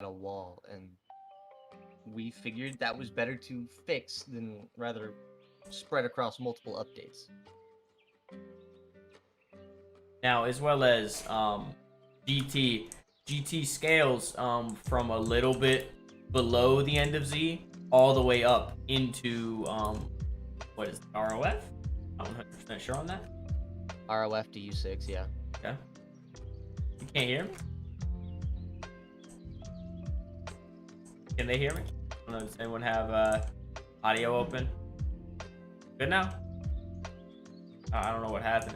a wall, and we figured that was better to fix than rather spread across multiple updates. Now, as well as GT, GT scales from a little bit below the end of Z all the way up into what is it, ROF? I'm 100% sure on that. ROF to U6, yeah. Okay. You can't hear me? Can they hear me? I don't know, does anyone have audio open? Good now? I don't know what happened.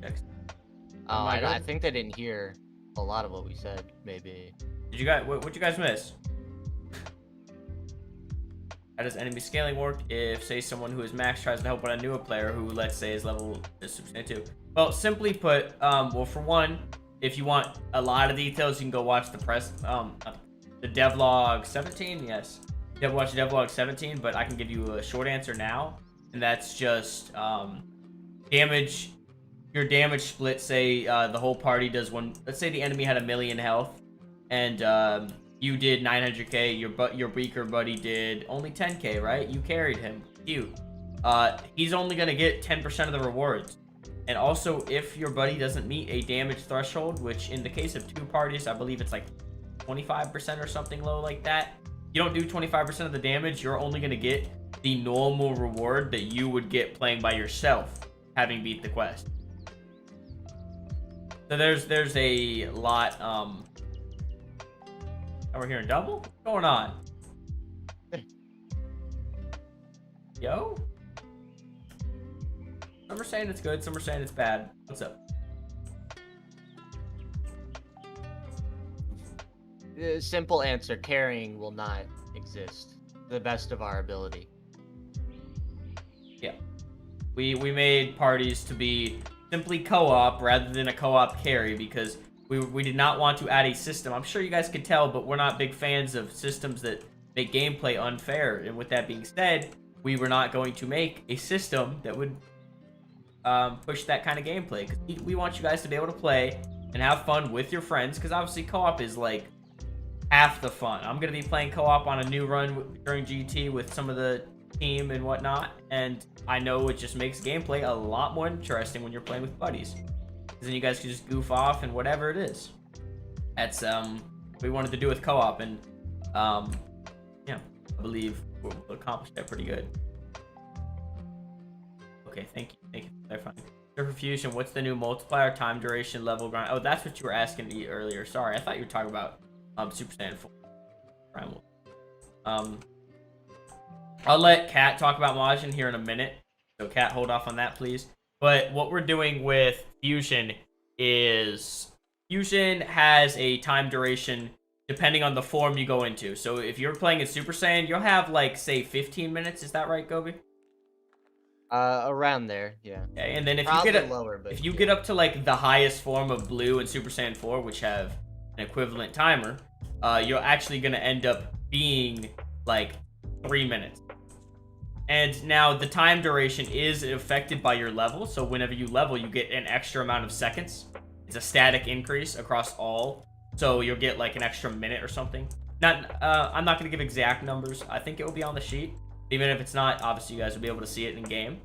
Next. I think they didn't hear a lot of what we said, maybe. Did you guys, what you guys miss? How does enemy scaling work if, say, someone who is max tries to help out a newer player who, let's say, is level 62? Well, simply put, well, for one, if you want a lot of details, you can go watch the devlog 17. Yes, watch devlog 17. But I can give you a short answer now, and that's just damage. Your damage split. Say the whole party does one. Let's say the enemy had 1,000,000 health, and you did 900k. Your weaker buddy did only 10k. Right? You carried him. Cute. He's only gonna get 10% of the rewards. And also, if your buddy doesn't meet a damage threshold, which in the case of 2 parties, I believe it's like 25% or something low like that. You don't do 25% of the damage, you're only going to get the normal reward that you would get playing by yourself, having beat the quest. So there's a lot. Oh, we're hearing double? What's going on? Yo? Some are saying it's good, some are saying it's bad. What's up? Simple answer, carrying will not exist. To the best of our ability. Yeah. We made parties to be simply co-op rather than a co-op carry because we did not want to add a system. I'm sure you guys could tell, but we're not big fans of systems that make gameplay unfair. And with that being said, we were not going to make a system that would push that kind of gameplay, because we want you guys to be able to play and have fun with your friends, because obviously co-op is like half the fun. I'm going to be playing co-op on a new run during GT with some of the team and whatnot, and I know it just makes gameplay a lot more interesting when you're playing with buddies, because then you guys can just goof off and whatever it is. That's what we wanted to do with co-op, and yeah, I believe we'll accomplish that pretty good. Okay, thank you for clarifying. For Fusion, what's the new multiplier, time duration, level grind? Oh, that's what you were asking me earlier. Sorry, I thought you were talking about Super Saiyan 4 Primal. I'll let Kat talk about Majin here in a minute. So Kat, hold off on that, please. But what we're doing with Fusion is Fusion has a time duration depending on the form you go into. So if you're playing in Super Saiyan, you'll have like, say, 15 minutes. Is that right, Gobi? Around there, yeah. Okay, and then if probably you get lower, but if you yeah. get up to like the highest form of Blue and Super Saiyan 4, which have an equivalent timer, you're actually gonna end up being like 3 minutes. And now the time duration is affected by your level, so whenever you level, you get an extra amount of seconds. It's a static increase across all, so you'll get like an extra minute or something. I'm not gonna give exact numbers. I think it will be on the sheet. Even if it's not, obviously you guys will be able to see it in game.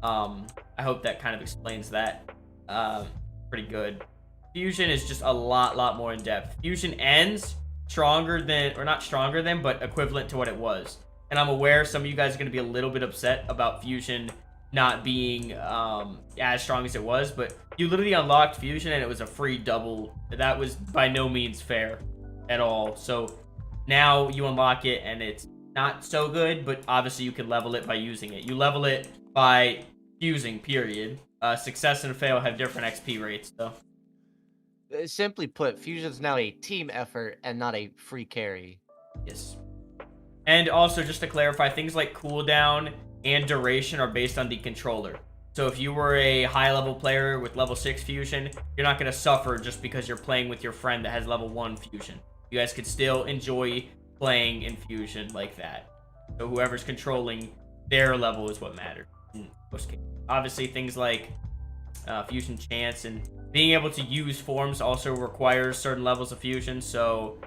I hope that kind of explains that pretty good. Fusion is just a lot more in depth. Fusion ends stronger than, or not stronger than, but equivalent to what it was. And I'm aware some of you guys are going to be a little bit upset about Fusion not being as strong as it was, but you literally unlocked Fusion and it was a free double. That was by no means fair at all. So now you unlock it and it's not so good, but obviously you can level it by using it. You level it by fusing, period. Success and fail have different XP rates, so. Simply put, Fusion's now a team effort and not a free carry. Yes. And also, just to clarify, things like cooldown and duration are based on the controller. So if you were a high-level player with level 6 Fusion, you're not going to suffer just because you're playing with your friend that has level 1 Fusion. You guys could still enjoy playing in Fusion like that. So whoever's controlling their level is what matters in most cases. Obviously, things like Fusion Chance and being able to use forms also requires certain levels of fusion, so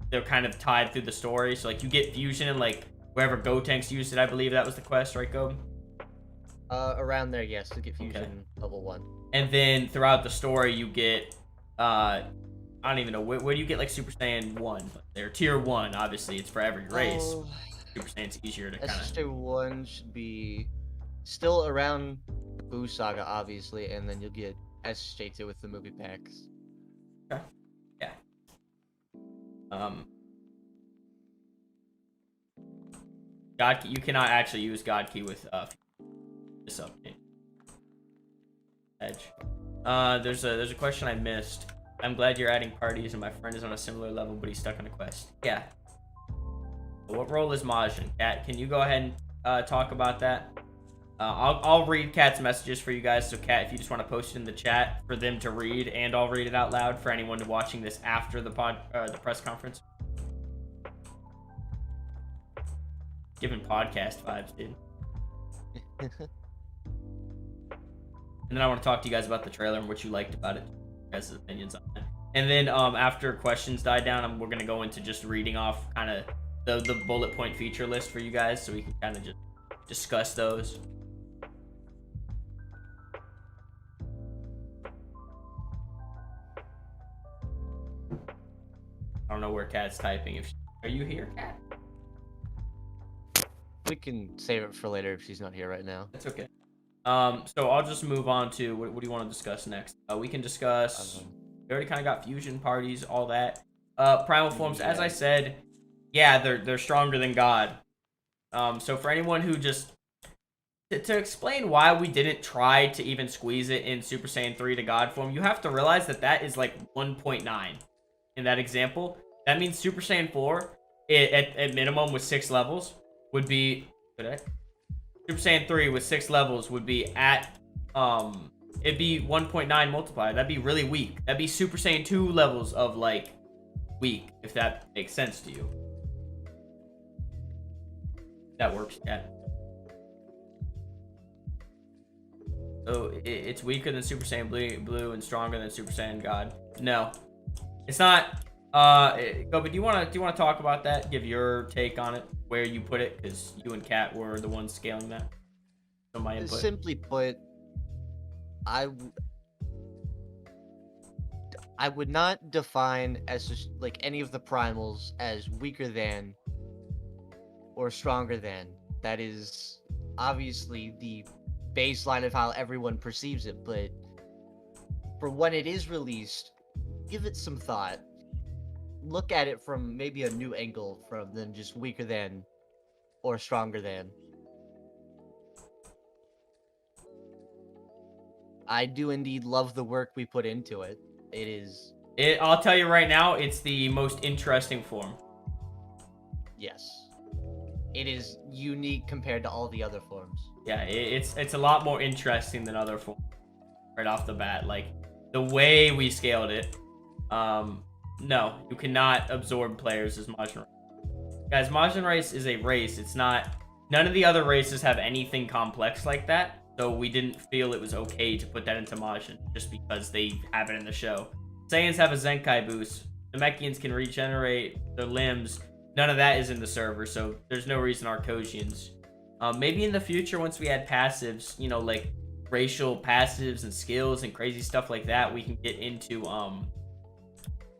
they're kind of tied through the story. So like you get fusion and like wherever Gotenks used it, I believe that was the quest, right, Go? Around there, yes, to get Okay. fusion level 1. And then throughout the story, you get I don't even know where do you get like Super Saiyan 1? They're tier 1, obviously. It's for every race. Oh, Super Saiyan's easier to kind of. SSJ1 should be still around the Buu Saga, obviously, and then you'll get SSJ2 with the movie packs. Okay. Yeah. God Key, you cannot actually use God Key with this update. Edge. There's a question I missed. I'm glad you're adding parties and my friend is on a similar level, but he's stuck on a quest. Yeah. What role is Majin? Kat, can you go ahead and talk about that? I'll read Kat's messages for you guys. So Kat, if you just want to post it in the chat for them to read, and I'll read it out loud for anyone watching this after the press conference. Giving podcast vibes, dude. And then I want to talk to you guys about the trailer and what you liked about it. Guys' opinions on it. And then after questions die down, we're gonna go into just reading off kind of the bullet point feature list for you guys, so we can kind of just discuss those. I don't know where Kat's typing. Are you here, Kat? We can save it for later if she's not here right now. That's okay. So I'll just move on to what do you want to discuss next? We can discuss. We already kind of got fusion parties, all that. Primal forms, as I said, yeah, they're stronger than God. So for anyone who just to explain why we didn't try to even squeeze it in Super Saiyan 3 to God form, you have to realize that that is like 1.9 in that example. That means Super Saiyan 4 at minimum with 6 levels would be Super Saiyan 3 with 6 levels would be at it'd be 1.9 multiplier. That'd be really weak. That'd be Super Saiyan 2 levels of like weak, if that makes sense to you. That works, yeah. So it's weaker than Super Saiyan Blue and stronger than Super Saiyan God. No, it's not. Gobi, do you want to talk about that? Give your take on it, where you put it, because you and Kat were the ones scaling that. So my input. Simply put, I would not define as just, like, any of the primals as weaker than or stronger than. That is obviously the baseline of how everyone perceives it, but for when it is released, give it some thought. Look at it from maybe a new angle than just weaker than or stronger than. I do indeed love the work we put into it. I'll tell you right now, it's the most interesting form. Yes. It is unique compared to all the other forms. Yeah, it's a lot more interesting than other forms right off the bat. Like the way we scaled it. No, you cannot absorb players as Majin Race. Guys, Majin Race is a race. It's not. None of the other races have anything complex like that. So we didn't feel it was okay to put that into Majin just because they have it in the show. Saiyans have a Zenkai boost. The Namekians can regenerate their limbs. None of that is in the server, so there's no reason Arcosians. Maybe in the future, once we add passives, you know, like racial passives and skills and crazy stuff like that, we can get into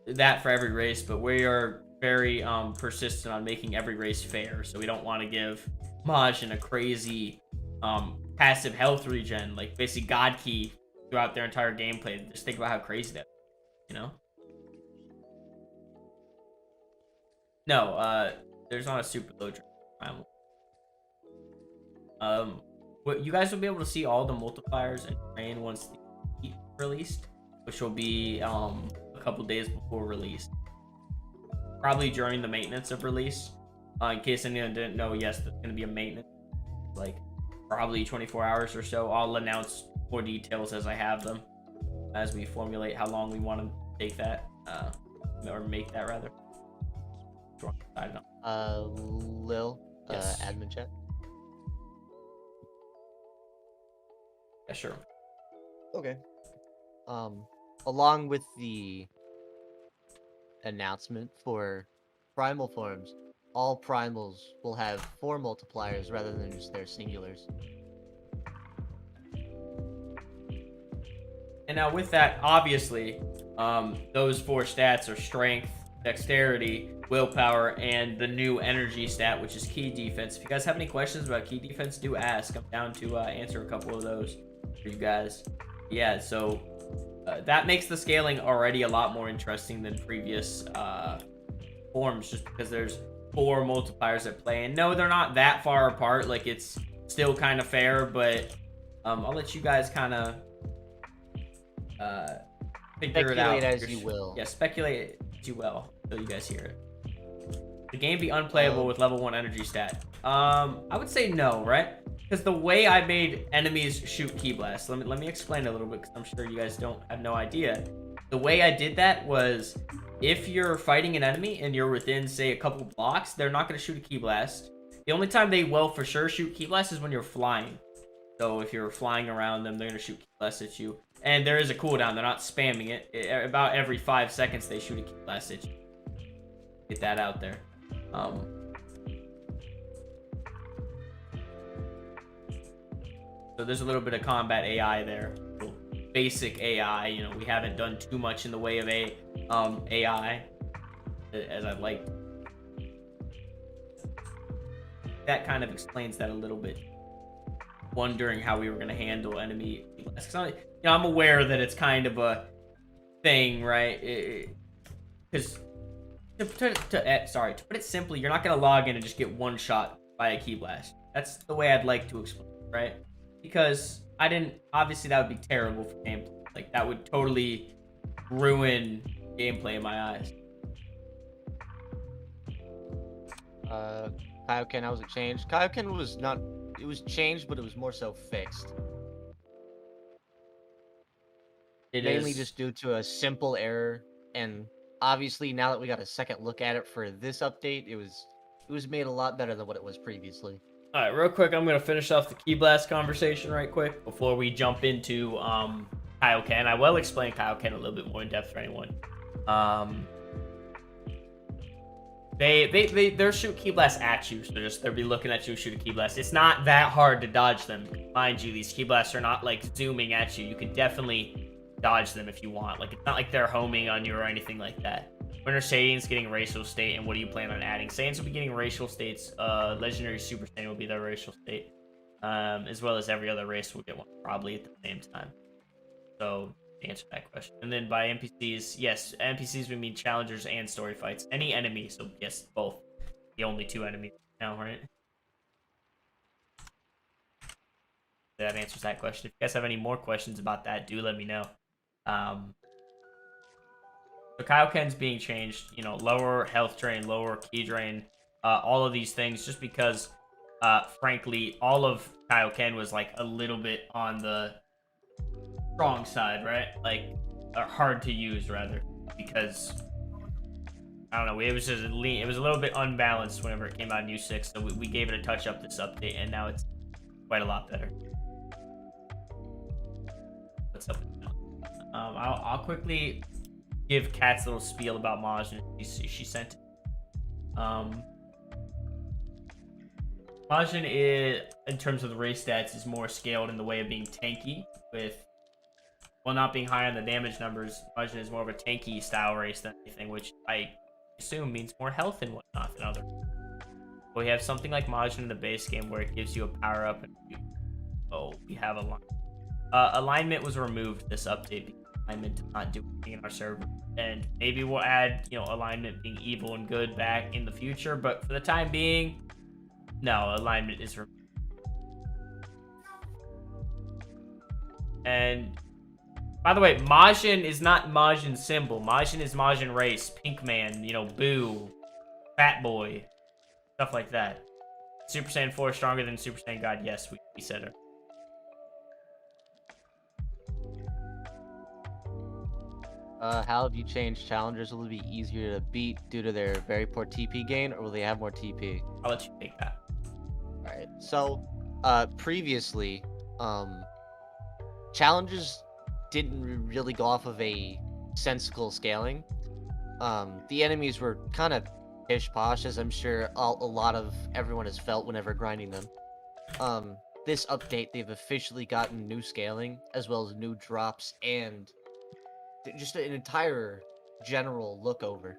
that for every race. But we are very persistent on making every race fair, so we don't want to give Majin a crazy passive health regen, like basically God Key throughout their entire gameplay. Just think about how crazy that is, you know? No, there's not a super low Primal. What you guys will be able to see all the multipliers and train once the heat released, which will be a couple days before release. Probably during the maintenance of release. In case anyone didn't know, yes, there's gonna be a maintenance, like probably 24 hours or so. I'll announce more details as I have them, as we formulate how long we want to take that, or make that rather. Lil, yes. Admin chat. Yeah, sure. Okay. um, along with the announcement for primal forms, all primals will have 4 multipliers rather than just their singulars. And now with that, obviously, those 4 stats are strength, dexterity, willpower, and the new energy stat, which is key defense. If you guys have any questions about key defense, do ask. I'm down to answer a couple of those for you guys. Yeah, so that makes the scaling already a lot more interesting than previous forms, just because there's 4 multipliers at play. And no, they're not that far apart. Like, it's still kind of fair, but I'll let you guys kind of figure it out. Speculate as you will. Yeah, speculate as you will until you guys hear it. The game be unplayable with level 1 energy stat. I would say no, right? Because the way I made enemies shoot ki blasts, let me explain a little bit, because I'm sure you guys don't have no idea. The way I did that was, if you're fighting an enemy and you're within, say, a couple blocks, they're not going to shoot a ki blast. The only time they will for sure shoot ki blasts is when you're flying. So if you're flying around them, they're going to shoot ki blasts at you. And there is a cooldown. They're not spamming it. About every 5 seconds, they shoot a ki blast at you. Get that out there. So there's a little bit of combat AI there. Basic AI. You know, we haven't done too much in the way of AI as I'd like. That kind of explains that a little bit. Wondering how we were going to handle enemy. I'm aware that it's kind of a thing, right? Because to put it simply, you're not going to log in and just get one shot by a ki blast. That's the way I'd like to explain it, right? Because obviously that would be terrible for gameplay. Like, that would totally ruin gameplay in my eyes. Kaioken, how was it changed? Kaioken was not... It was changed, but it was more so fixed. Mainly just due to a simple error, and obviously now that we got a second look at it for this update, it was made a lot better than what it was previously. All right, real quick, I'm gonna finish off the ki blast conversation right quick before we jump into Kaioken. I will explain Kaioken a little bit more in depth for anyone. They'll shoot ki blasts at you, so they'll be looking at you, shoot a ki blast. It's not that hard to dodge them. Mind you, these ki blasts are not like zooming at you. You can definitely dodge them if you want. Like, it's not like they're homing on you or anything like that. When are Saiyans getting racial state, and what do you plan on adding? Saiyans will be getting racial states. Legendary Super Saiyan will be their racial state, as well as every other race will get one probably at the same time. So, to answer that question. And then by NPCs, yes, NPCs would mean challengers and story fights. Any enemy, so yes, both. The only 2 enemies now, right? That answers that question. If you guys have any more questions about that, do let me know. So Kaioken's being changed, you know, lower health drain, lower ki drain, all of these things, just because, frankly, all of Kaioken was like a little bit on the strong side, right? Like, hard to use rather, because I don't know, it was just it was a little bit unbalanced whenever it came out in U6, so we gave it a touch up this update, and now it's quite a lot better. What's up? I'll quickly give Kat's little spiel about Majin. She sent it. Majin is, in terms of the race stats, is more scaled in the way of being tanky, with, while not being high on the damage numbers, Majin is more of a tanky style race than anything, which I assume means more health and whatnot than other. We have something like Majin in the base game where it gives you a power up, and we have alignment. Alignment was removed this update because alignment did not do anything in our server, and maybe we'll add, you know, alignment being evil and good back in the future, but for the time being, no, alignment is removed. And by the way, Majin is not Majin symbol. Majin is Majin race. Pink Man, you know, Boo, Fat Boy, stuff like that. Super Saiyan 4 stronger than Super Saiyan God. Yes, we said it. How have you changed challengers? Will it be easier to beat due to their very poor TP gain, or will they have more TP? I'll let you take that. Alright, so, previously, challengers didn't really go off of a sensical scaling. The enemies were kind of pish posh, as I'm sure a lot of everyone has felt whenever grinding them. This update, they've officially gotten new scaling, as well as new drops, and just an entire general look over.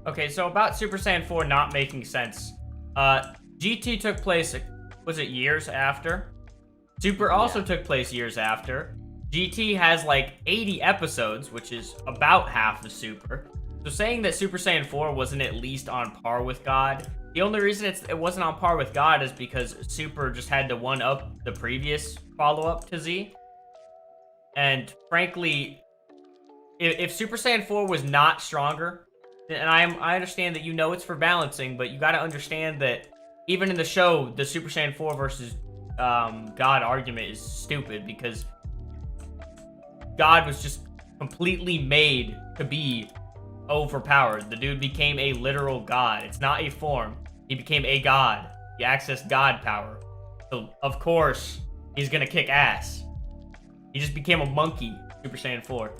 Okay, so about Super Saiyan 4 not making sense. GT took place, was it years after? Super also took place years after. GT has like 80 episodes, which is about half the Super. So saying that Super Saiyan 4 wasn't at least on par with God, the only reason it wasn't on par with God is because Super just had to one-up the previous follow-up to Z. And frankly, if Super Saiyan 4 was not stronger, and I understand that it's for balancing, but you got to understand that even in the show, the Super Saiyan 4 versus God argument is stupid because God was just completely made to be overpowered. The dude became a literal god. It's not a form. He became a god. He accessed god power. So, of course, he's gonna kick ass. He just became a monkey, Super Saiyan 4.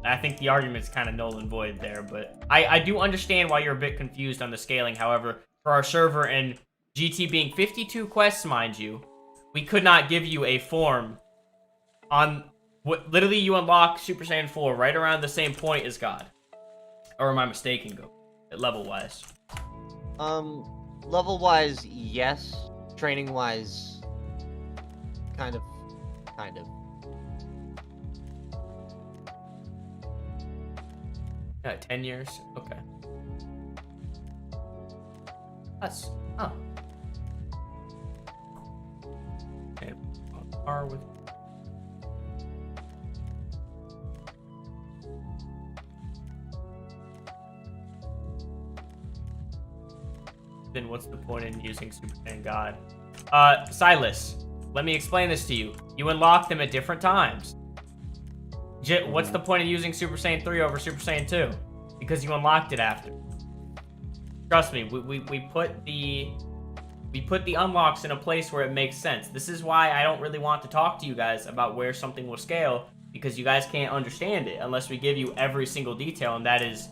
I think the argument's kind of null and void there, but I do understand why you're a bit confused on the scaling. However, for our server and GT being 52 quests, mind you, we could not give you a form on what literally you unlock Super Saiyan 4 right around the same point as God. Or am I mistaken, level-wise? Level-wise, yes. Training-wise, kind of. 10 years? Okay. That's, okay, on par with... Then what's the point in using Super Saiyan God? Silas, let me explain this to you. You unlock them at different times. What's the point of using Super Saiyan 3 over Super Saiyan 2? Because you unlocked it after. Trust me, we put the unlocks in a place where it makes sense. This is why I don't really want to talk to you guys about where something will scale, because you guys can't understand it unless we give you every single detail, and that is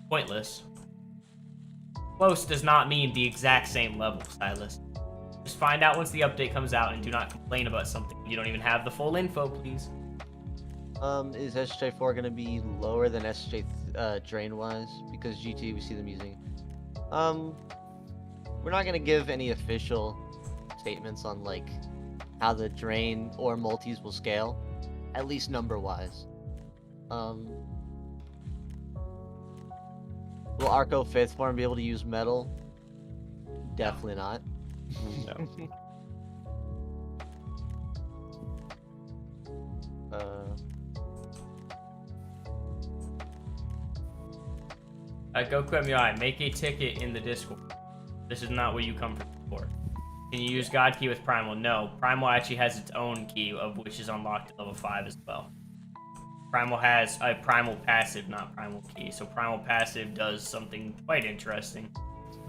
pointless. Close does not mean the exact same level, Silas. Just find out once the update comes out and do not complain about something you don't even have the full info, please. Is SJ4 gonna be lower than SJ drain-wise? Because GT, we see them using. We're not gonna give any official statements on like how the drain or multis will scale, at least number-wise. Will Arco 5th form be able to use metal? Definitely not. No. Goku MUI, make a ticket in the Discord. This is not what you come for. Can you use God Key with Primal? No. Primal actually has its own key, of which is unlocked at level 5 as well. Primal has a Primal passive, not Primal key. So Primal passive does something quite interesting.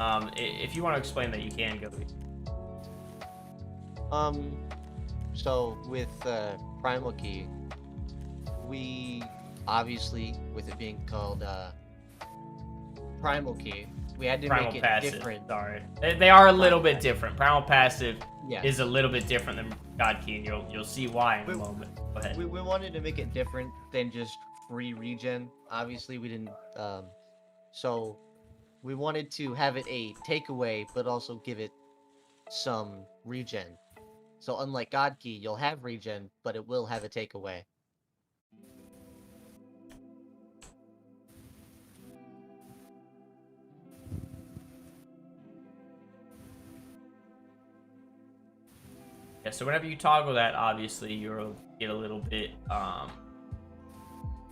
If you want to explain that, you can, go. So with Primal key, we obviously, with it being called Primal key, we had to Primal make it passive, different. Sorry, they are a little bit different. Primal passive Yeah. is a little bit different than God key, and you'll see why in a moment. Go ahead. We wanted to make it different than just free regen. Obviously, we didn't. So we wanted to have it a takeaway, but also give it some regen. So unlike God key, you'll have regen, but it will have a takeaway. Yeah, so whenever you toggle that, obviously you'll get a little bit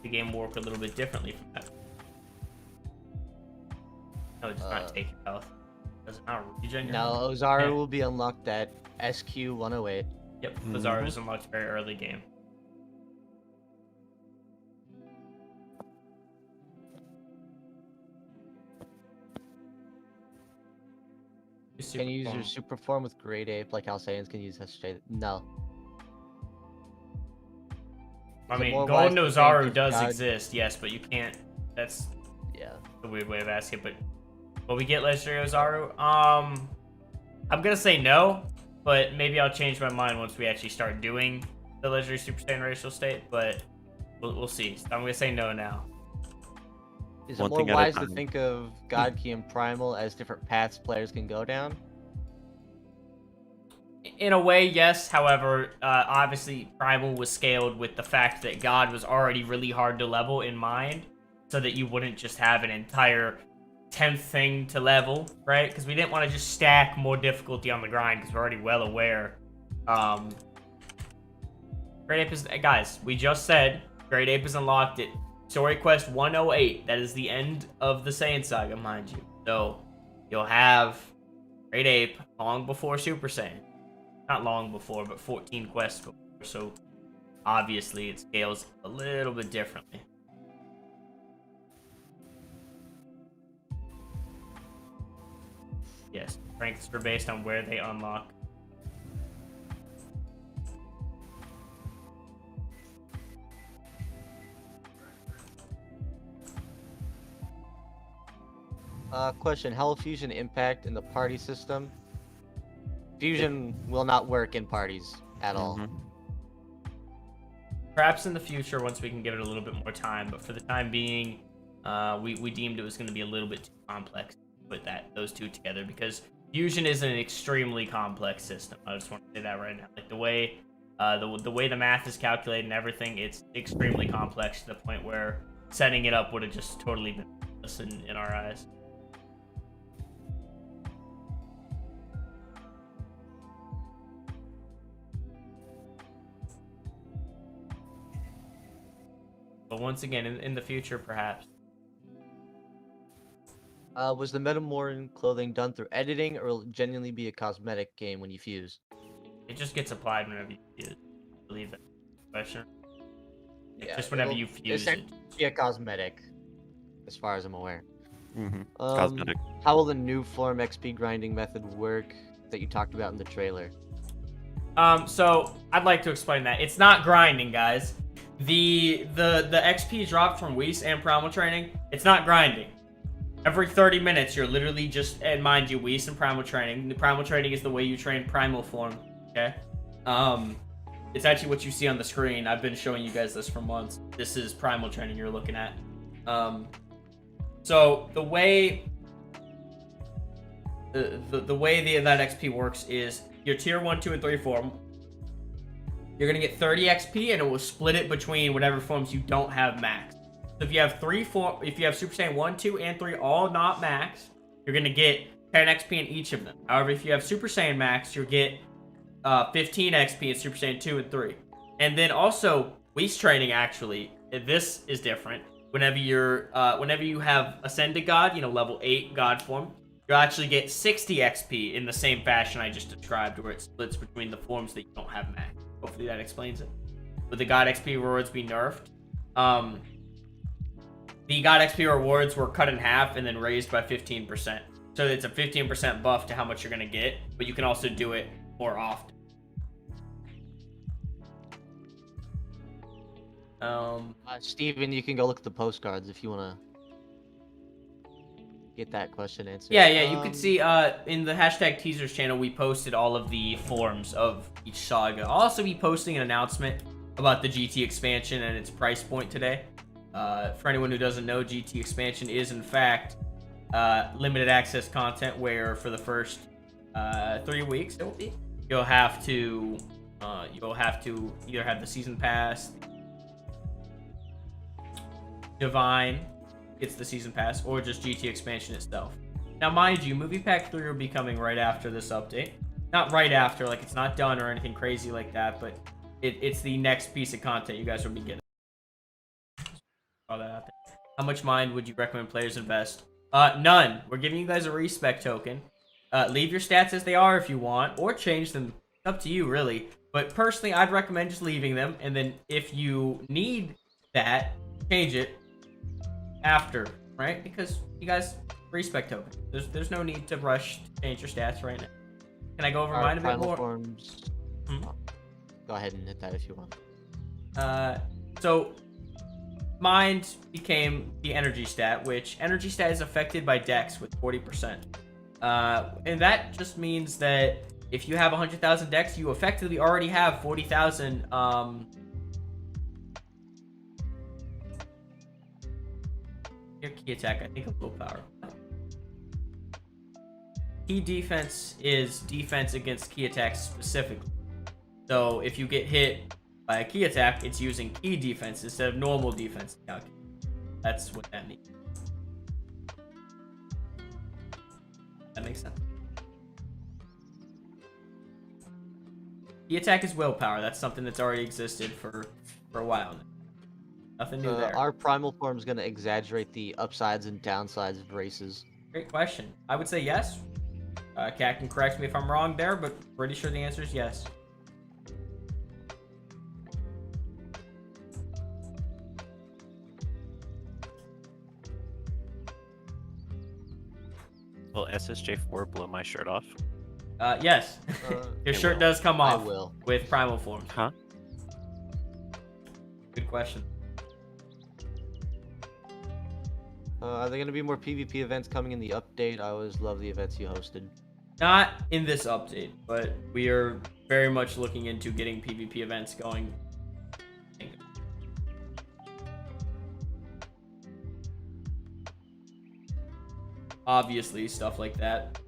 the game will work a little bit differently from that. No, it's not taking health. Does it not regen? No, Ozaru will be unlocked at SQ 108. Yep, Ozaru is unlocked very early game. super Can you use form? your super form with Great Ape like how Saiyans can use SJ? No. I Is it mean, more wise Golden to think Ozaru if does God... exist, yes, but you can't. That's Yeah. a weird way of asking. But will we get Legendary Ozaru? I'm gonna say no, but maybe I'll change my mind once we actually start doing the Legendary Super Saiyan racial state. But we'll see. I'm gonna say no now. Is it One more thing at a wise to time. think of God Key and Primal as different paths players can go down? In a way, yes. However, obviously, Primal was scaled with the fact that God was already really hard to level in mind, so that you wouldn't just have an entire 10th thing to level, right? Because we didn't want to just stack more difficulty on the grind, because we're already well aware. Great Ape is... Guys, we just said Great Ape is unlocked at Story Quest 108. That is the end of the Saiyan Saga, mind you. So, you'll have Great Ape long before Super Saiyan. Not long before, but 14 quests before. So, obviously, it scales a little bit differently. Yes, strengths are based on where they unlock. Question, how will fusion impact in the party system? Fusion will not work in parties at all. Perhaps in the future, once we can give it a little bit more time, but for the time being, we deemed it was going to be a little bit too complex to put those two together, because fusion is an extremely complex system. I just want to say that right now. Like the way the math is calculated and everything, it's extremely complex to the point where setting it up would have just totally been useless in our eyes. But once again, in the future, perhaps. Was the Metamorphin clothing done through editing, or will it genuinely be a cosmetic game when you fuse? It just gets applied whenever you fuse. I believe that question. Yeah, Just whenever you fuse it. Be a cosmetic, as far as I'm aware. Cosmetic. How will the new form XP grinding method work that you talked about in the trailer? So I'd like to explain that. It's not grinding, guys. The XP drop from Whis and Primal training, it's not grinding. Every 30 minutes, you're literally just, and mind you, Whis and Primal training. The Primal training is the way you train Primal form, okay? It's actually what you see on the screen. I've been showing you guys this for months. This is Primal training you're looking at. So the way that XP works is your tier 1, 2, and 3 form. You're gonna get 30 XP, and it will split it between whatever forms you don't have max. So if you have if you have Super Saiyan 1, 2, and 3 all not max, you're gonna get 10 XP in each of them. However, if you have Super Saiyan max, you'll get 15 XP in Super Saiyan 2 and 3. And then also, Whis training actually, this is different. Whenever you have Ascended God, level 8 God form, you'll actually get 60 XP in the same fashion I just described, where it splits between the forms that you don't have max. Hopefully that explains it. Would the God XP rewards be nerfed? The God XP rewards were cut in half and then raised by 15%. So it's a 15% buff to how much you're going to get, but you can also do it more often. Steven, you can go look at the postcards if you want to get that question answered. Yeah, you can see in the hashtag teasers channel, we posted all of the forms of each saga. I'll also be posting an announcement about the GT expansion and its price point today. For anyone who doesn't know, GT expansion is in fact limited access content where for the first 3 weeks you'll have to either have the season pass, Divine gets the season pass, or just GT expansion itself. Now, mind you, Movie Pack 3 will be coming right after this update. Not right after, like it's not done or anything crazy like that, but it's the next piece of content you guys will be getting. All that out there. How much mind would you recommend players invest? None. We're giving you guys a respect token. Leave your stats as they are if you want, or change them. It's up to you, really. But personally, I'd recommend just leaving them, and then if you need that, change it after, right? Because you guys respec token. There's no need to rush to change your stats right now. Can I go over Our mine a bit primal more? forms. Hmm? Go ahead and hit that if you want. So mine became the energy stat, which energy stat is affected by dex with 40%. And that just means that if you have 100,000 dex, you effectively already have 40,000 your key attack, I think, of willpower. Key defense is defense against key attacks specifically. So if you get hit by a key attack, it's using key defense instead of normal defense. That's what that means. That makes sense. Key attack is willpower. That's something that's already existed for a while now. Nothing new there. Our primal form is going to exaggerate the upsides and downsides of races. Great question. I would say yes. Cat can correct me if I'm wrong there, but pretty sure the answer is yes. Will SSJ4 blow my shirt off? Yes. Your shirt will. does come off will. with primal form. Huh? Good question. Are there going to be more PvP events coming in the update? I always love the events you hosted. Not in this update, but we are very much looking into getting PvP events going. Obviously, stuff like that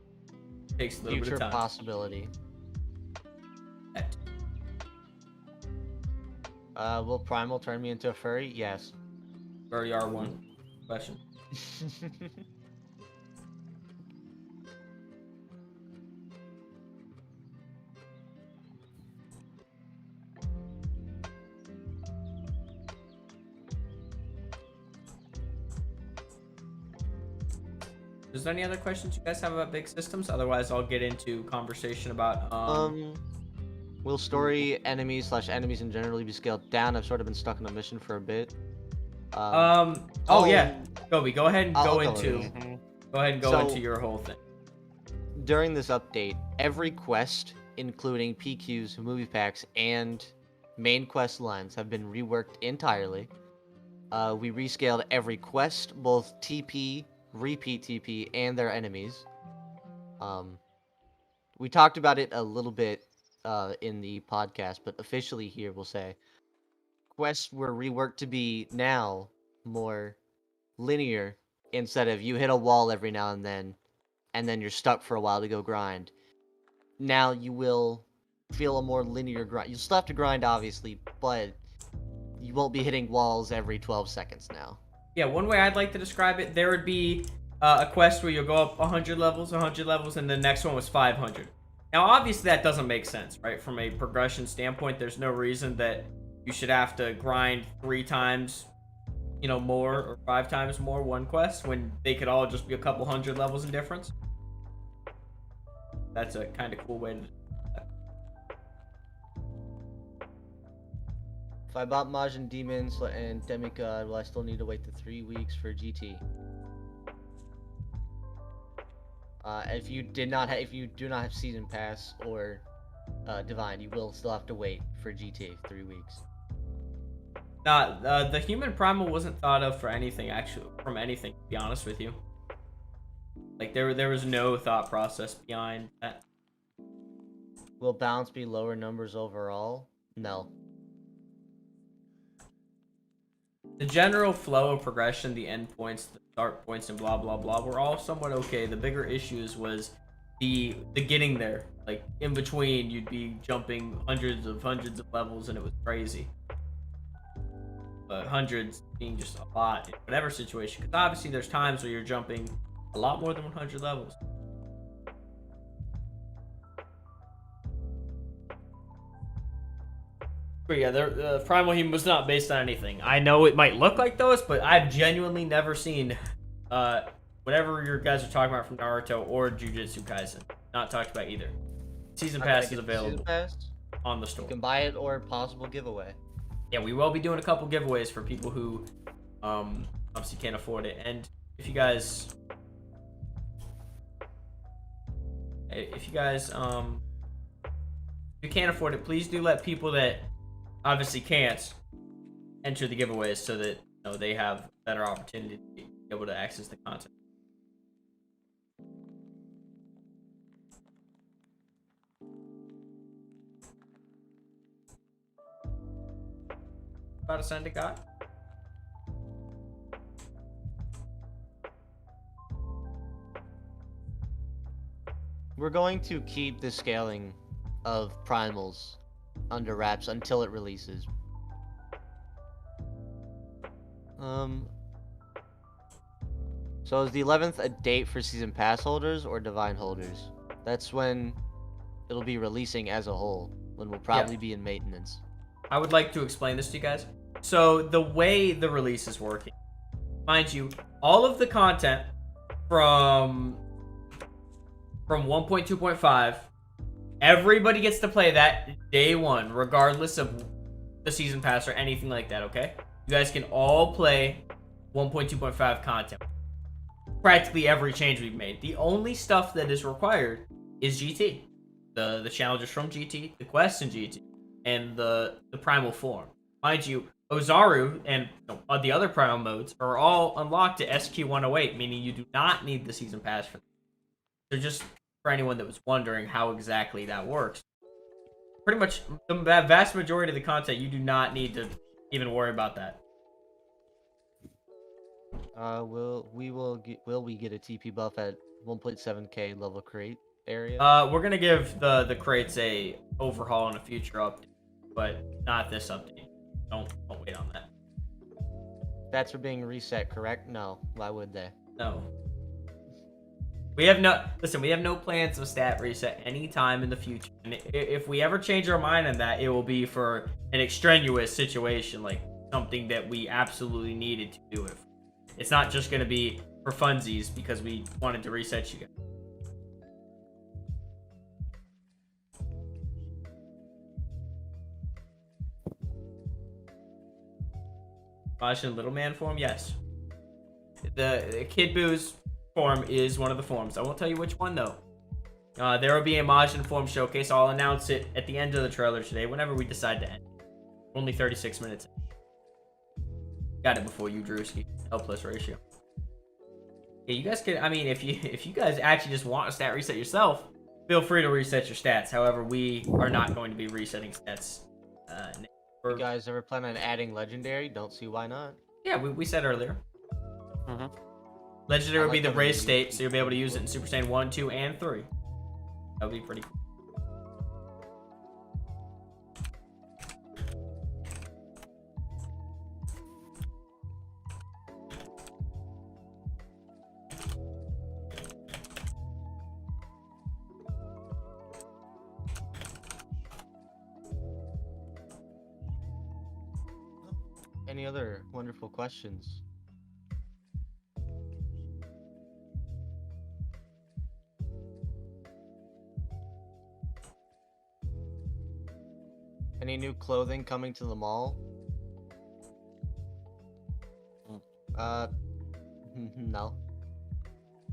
takes a little bit Future of time. possibility. Will Primal turn me into a furry? Yes. Already are one question. Is there any other questions you guys have about big systems? Otherwise, I'll get into conversation about will story enemies / enemies in general be scaled down? I've sort of been stuck in a mission for a bit. Oh yeah, Gobi, go ahead and go into So- into your whole thing. During this update, every quest, including PQs, movie packs, and main quest lines, have been reworked entirely. We rescaled every quest, both TP, repeat TP, and their enemies. We talked about it a little bit in the podcast, but officially here we'll say quests were reworked to be now more linear instead of you hit a wall every now and then you're stuck for a while to go grind. Now you will feel a more linear grind. You'll still have to grind, obviously, but you won't be hitting walls every 12 seconds now. Yeah, one way I'd like to describe it, there would be a quest where you'll go up 100 levels, and the next one was 500. Now, obviously, that doesn't make sense, right? From a progression standpoint, there's no reason that you should have to grind 3 times, more or 5 times more one quest when they could all just be a couple hundred levels in difference. That's a kind of cool way to. If I bought Majin Demons and Demigod, will I still need to wait the 3 weeks for GT? If you do not have Season Pass or Divine, you will still have to wait for GT 3 weeks. The human primal wasn't thought of for anything, actually, from anything, to be honest with you. Like, there was no thought process behind that. Will balance be lower numbers overall? No. The general flow of progression, the end points, the start points, and blah blah blah were all somewhat okay. The bigger issues was the getting there. Like, in between, you'd be jumping hundreds of levels, and it was crazy. But hundreds being just a lot in whatever situation, because obviously there's times where you're jumping a lot more than 100 levels. But yeah, Primal Human was not based on anything. I know it might look like those, but I've genuinely never seen whatever you guys are talking about from Naruto or Jujutsu Kaisen. Not talked about either. Season Pass is available Season Pass? on the store. You can buy it or possible giveaway. Yeah, we will be doing a couple giveaways for people who obviously can't afford it. And if you guys If you guys if you can't afford it, please do let people that obviously can't enter the giveaways so that they have better opportunity to be able to access the content. About to send a guy. We're going to keep the scaling of primals under wraps until it releases. So is the 11th a date for season pass holders or divine holders? That's when it'll be releasing as a whole, when we'll probably be in maintenance. I would like to explain this to you guys. So the way the release is working, mind you, all of the content from 1.2.5, everybody gets to play that day one, regardless of the season pass or anything like that, okay? You guys can all play 1.2.5 content. Practically every change we've made. The only stuff that is required is GT. The challenges from GT, the quests in GT, and the Primal form. Mind you, Ozaru and the other Primal modes are all unlocked to SQ108, meaning you do not need the season pass for them. So just for anyone that was wondering how exactly that works, pretty much the vast majority of the content, you do not need to even worry about that. Will we get a TP buff at 1.7k level crate area? We're gonna give the crates a overhaul in a future update, but not this update. Don't wait on that. Stats are being reset, correct? No. Why would they? No. We have no plans of stat reset anytime in the future. And if we ever change our mind on that, it will be for an extraneous situation, like something that we absolutely needed to do it. It's not just going to be for funsies because we wanted to reset you guys. Majin Little Man form? Yes. The Kid Boo's form is one of the forms. I won't tell you which one, though. There will be a Majin form showcase. I'll announce it at the end of the trailer today, whenever we decide to end. Only 36 minutes. Got it before you, Drewski. Helpless ratio. Yeah, you guys can. I mean, if you guys actually just want a stat reset yourself, feel free to reset your stats. However, we are not going to be resetting stats. You guys ever plan on adding legendary? Don't see why not. Yeah, we said earlier. Legendary will be the race state, so you'll be able to use it in Super Saiyan 1, 2, and 3. That would be pretty cool. Any other wonderful questions? Any new clothing coming to the mall? No.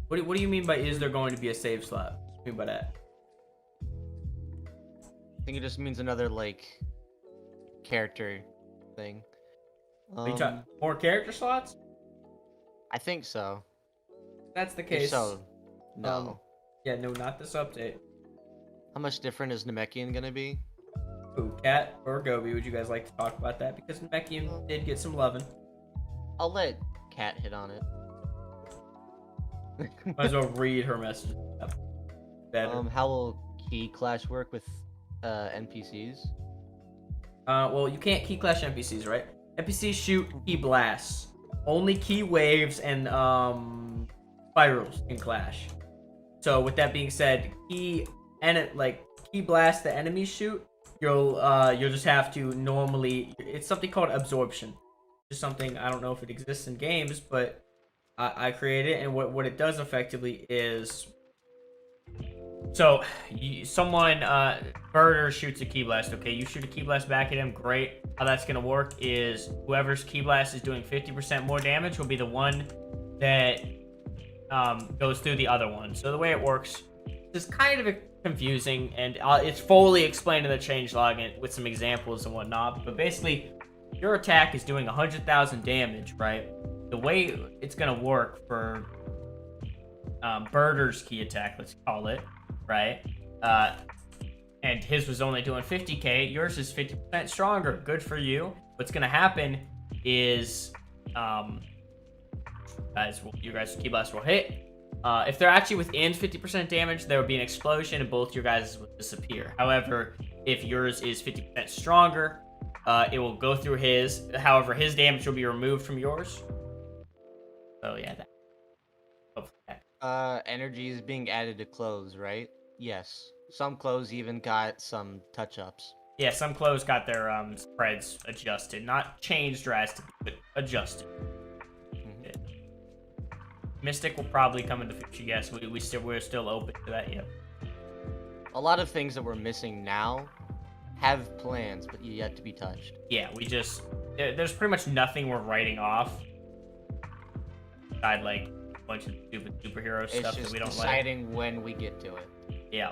What do you mean by is there going to be a save slot? What do you mean by that? I think it just means another, like, character thing. Are you talking more character slots? I think so. That's the If case. so, no. Yeah, no, not this update. How much different is Namekian gonna be? Ooh, Cat or Gobi, would you guys like to talk about that? Because Namekian did get some loving. I'll let Kat hit on it. Might as well read her message. Better. How will Key Clash work with NPCs? Well, you can't key clash NPCs, right? NPCs shoot key blasts. Only key waves and spirals can clash. So with that being said, key blast the enemies shoot, you'll just have to normally. It's something called absorption. Just something, I don't know if it exists in games, but I created it, and what it does effectively is, so someone Birder shoots a key blast. Okay, you shoot a key blast back at him. Great. How that's gonna work is whoever's key blast is doing 50% more damage will be the one that goes through the other one. So the way it works, is kind of confusing, and it's fully explained in the changelog and with some examples and whatnot. But basically, your attack is doing 100,000 damage, right? The way it's gonna work for Birder's key attack, let's call it, right? And his was only doing 50k. Yours is 50% stronger. Good for you. What's gonna happen is, you guys key blast will hit. If they're actually within 50% damage, there will be an explosion and both your guys will disappear. However, if yours is 50% stronger, it will go through his. However, his damage will be removed from yours. So yeah, Energy is being added to clothes, right? Yes. Some clothes even got some touch-ups. Yeah, some clothes got their spreads adjusted. Not changed drastically, but adjusted. Mystic will probably come in the future. Yes, we're still open to that. Yeah. A lot of things that we're missing now have plans, but yet to be touched. Yeah, there's pretty much nothing we're writing off. Besides, like, a bunch of stupid superhero stuff that we don't like. It's just deciding when we get to it. Yeah.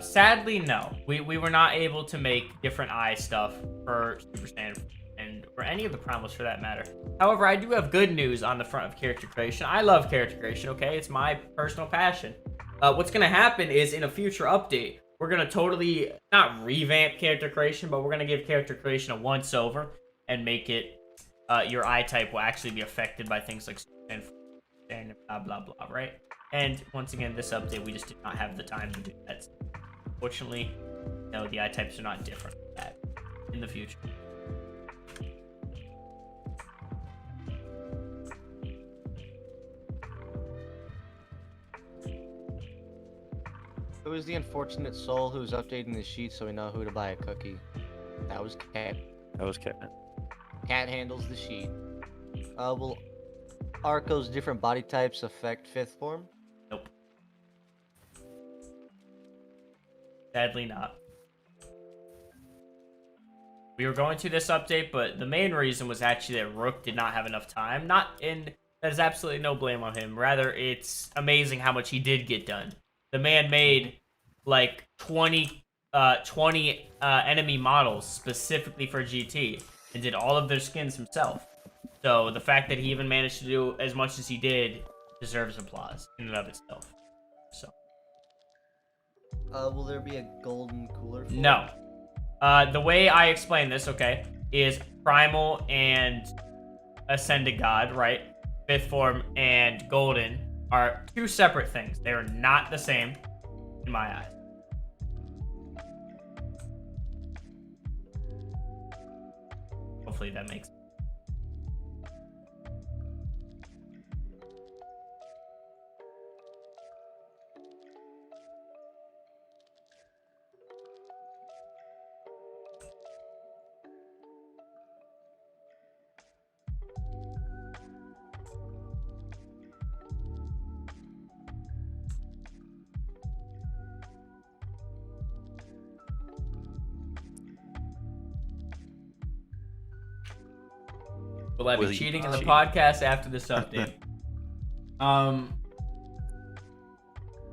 Sadly, no. We were not able to make different eye stuff for Super Saiyan and or any of the Primals for that matter. However, I do have good news on the front of character creation. I love character creation, okay? It's my personal passion. What's going to happen is in a future update, we're going to totally, not revamp character creation, but we're going to give character creation a once-over and make it, your eye type will actually be affected by things like Super Saiyan and blah, blah, blah, right? And once again, this update, we just did not have the time to do that. Fortunately, no, the eye types are not different from that in the future. Who is the unfortunate soul who's updating the sheet so we know who to buy a cookie? That was Cat. That was Cat. Cat handles the sheet. Will Arco's different body types affect fifth form? Nope. Sadly not. We were going to this update, but the main reason was actually that Rook did not have enough time. There's absolutely no blame on him. Rather, it's amazing how much he did get done. The man made like 20 enemy models specifically for GT and did all of their skins himself. So the fact that he even managed to do as much as he did deserves applause in and of itself. So. Will there be a golden cooler? No. The way I explain this, okay, is Primal and Ascended God, right? Fifth form and Golden are two separate things. They are not the same in my eyes. Hopefully that makes sense. Will I be cheating in the podcast after this update?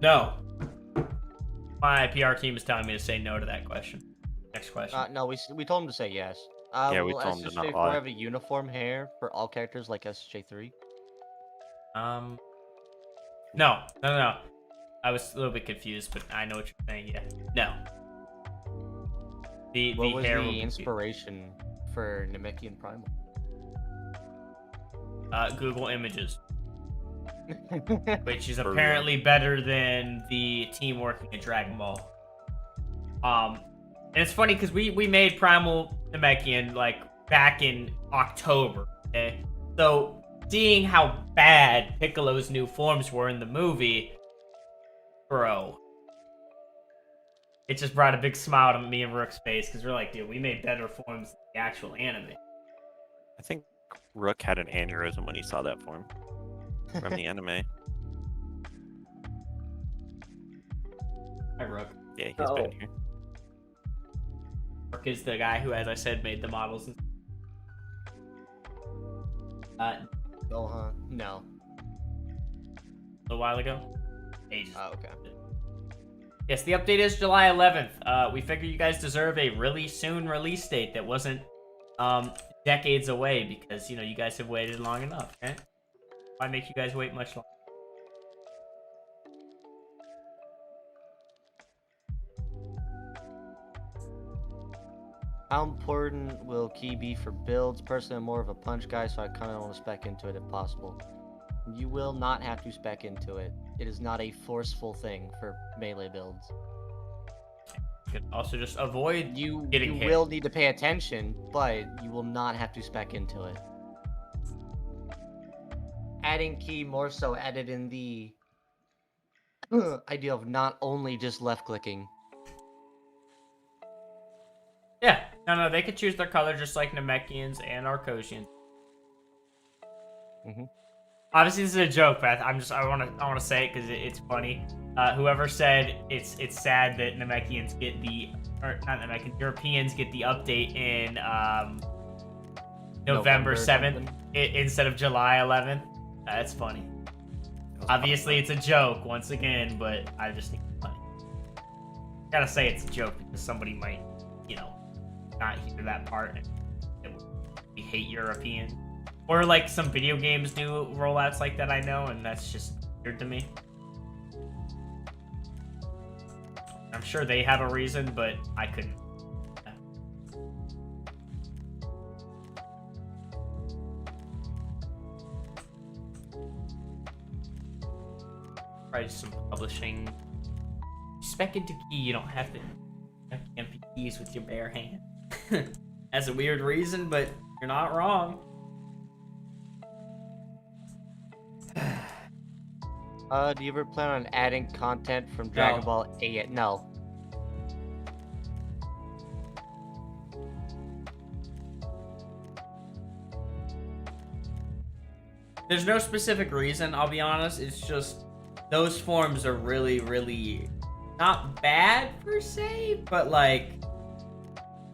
No. My PR team is telling me to say no to that question. Next question. No, we told him to say yes. Yeah, we will told him to not SSJ4 lie. have a uniform hair for all characters like SSJ3? No. I was a little bit confused, but I know what you're saying. Yeah. No. What was hair the inspiration for Namekian Primal? Google Images. Which is apparently better than the team working at Dragon Ball. And it's funny because we made Primal Namekian like back in October. Okay, so seeing how bad Piccolo's new forms were in the movie, bro, it just brought a big smile to me and Rook's face because we're like, dude, we made better forms than the actual anime. I think Rook had an aneurysm when he saw that form. from the anime. Hi, Rook. Yeah, he's been here. Rook is the guy who, as I said, made the models. Gohan? No. A while ago. Ages. Oh, okay. Yes, the update is July 11th. We figure you guys deserve a really soon release date that wasn't decades away because, you guys have waited long enough, okay? Why make you guys wait much longer? How important will key be for builds? Personally, I'm more of a punch guy, so I kind of want to spec into it if possible. You will not have to spec into it. It is not a forceful thing for melee builds. You can also just avoid getting hit. You will need to pay attention, but you will not have to spec into it. Adding key more so added in the idea of not only just left clicking. Yeah, no, they could choose their color just like Namekians and Arcosians. Obviously, this is a joke, but I want to say it because it's funny. Whoever said it's sad that Namekians get Europeans get the update in November 7th instead of July 11th. That's funny. Obviously, it's a joke once again, but I just think it's funny. Gotta say it's a joke because somebody might, not hear that part and we hate European. Or like some video games do rollouts like that, I know, and that's just weird to me. I'm sure they have a reason, but I couldn't. Probably some publishing. Spec into key, you don't have to empty keys with your bare hand. That's a weird reason, but you're not wrong. Do you ever plan on adding content from Dragon Ball A? No. There's no specific reason, I'll be honest. It's just those forms are really, really not bad per se, but like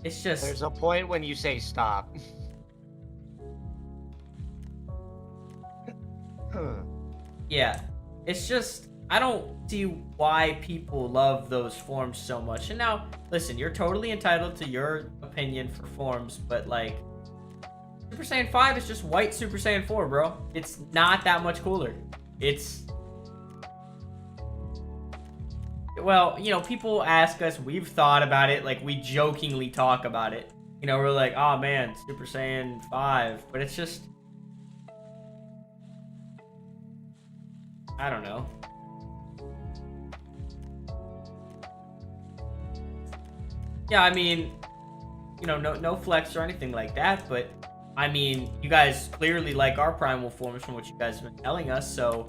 it's just There's a point when you say stop. Yeah. It's just I don't see why people love those forms so much. And now, listen, you're totally entitled to your opinion for forms, but like Super Saiyan 5 is just white Super Saiyan 4, bro. It's not that much cooler. Well, people ask us, we've thought about it, like we jokingly talk about it. We're like, oh man, Super Saiyan 5, but it's just I don't know. Yeah, I mean, no flex or anything like that, but I mean, you guys clearly like our primal forms from what you guys have been telling us, so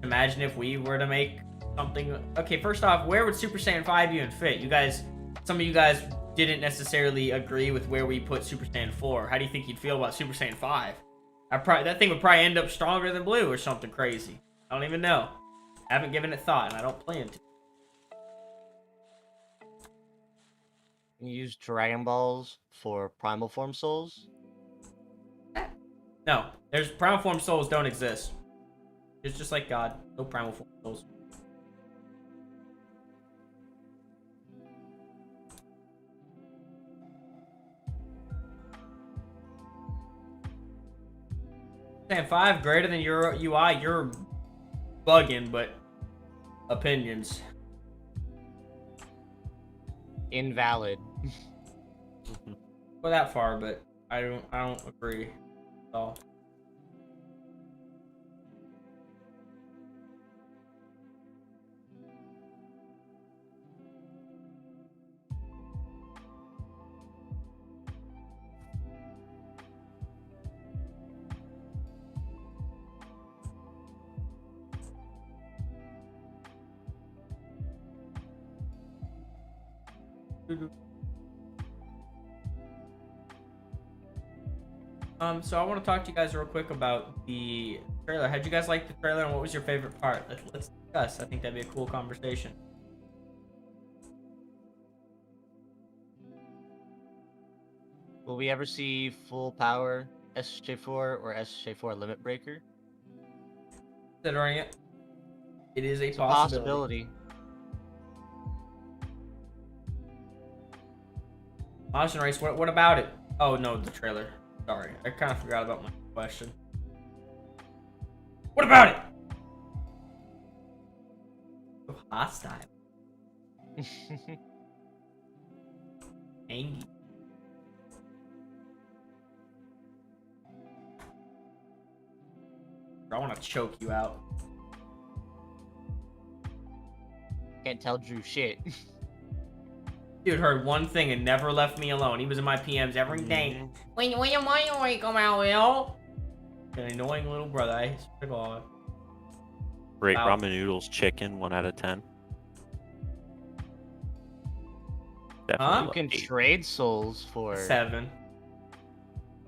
imagine if we were to make something. Okay, first off, where would Super Saiyan 5 even fit? Some of you guys didn't necessarily agree with where we put Super Saiyan 4. How do you think you'd feel about Super Saiyan 5? That thing would probably end up stronger than Blue or something crazy. I don't even know. I haven't given it thought, and I don't plan to. You use Dragon Balls for Primal Form Souls? No, there's Primal Form Souls don't exist. It's just like God. No Primal Form Souls. Saiyan 5 greater than your UI, you're bugging, but opinions. Invalid. Go that far, but I don't agree at all. So I want to talk to you guys real quick about the trailer. How'd you guys like the trailer, and what was your favorite part? Let's discuss. I think that'd be a cool conversation. Will we ever see full power SSJ4 or SSJ4 limit breaker? Considering it, it is a It's a possibility. possibility. Motion race. What about it? Oh no, the trailer. Sorry, I kind of forgot about my question. What about it? So hostile. Angy. I want to choke you out. Can't tell Drew shit. Dude heard one thing and never left me alone. He was in my PMs every day. When you come out, Will? An annoying little brother. I swear to God. Great Wow. ramen noodles, chicken, 1 out of 10. Definitely You like can 8. trade souls for 7.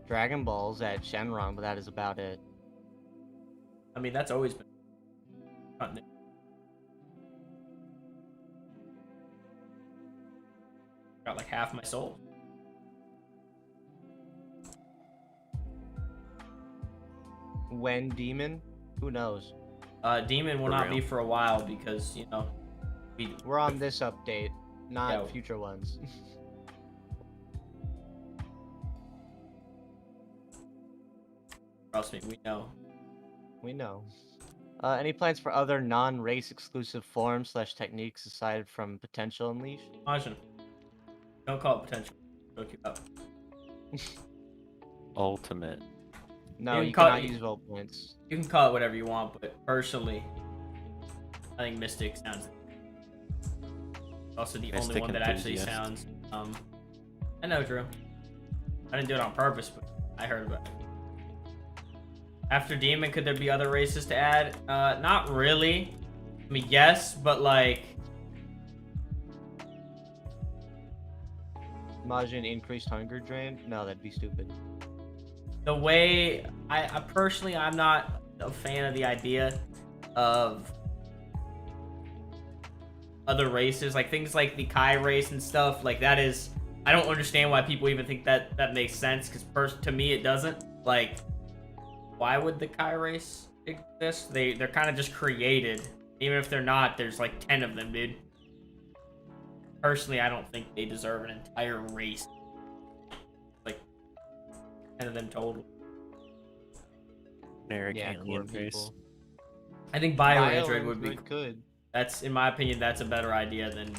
Dragon Balls at Shenron, but that is about it. I mean, that's always been. Not new. Got like half my soul. When Demon? Who knows? Demon will For not real. be for a while because, you know, We're on this update, not Yeah. future ones. trust me, we know. We know. Any plans for other non-race exclusive forms / techniques aside from Potential Unleash? Majin. Don't call it potential. Choke you up. Ultimate. No, You you call- cannot use Volt points. You can call it whatever you want, but personally, I think Mystic sounds also the only Mystic one that actually enthusiast. sounds. I know, Drew. I didn't do it on purpose, but I heard about it. After Demon, could there be other races to add? Not really. I mean, yes, but like, Imagine increased hunger drain? No, that'd be stupid. the way I personally, I'm not a fan of the idea of other races, like things like the Kai race and stuff. Like that is, I don't understand why people even think that makes sense. Because to me, it doesn't. Like, why would the Kai race exist? They're kind of just created. Even if they're not, there's like 10 of them, dude. Personally, I don't think they deserve an entire race. Like 10 of them total. Generic Yeah, alien core race. people. I think Bio Android would be. good. That's, in my opinion, that's a better idea than.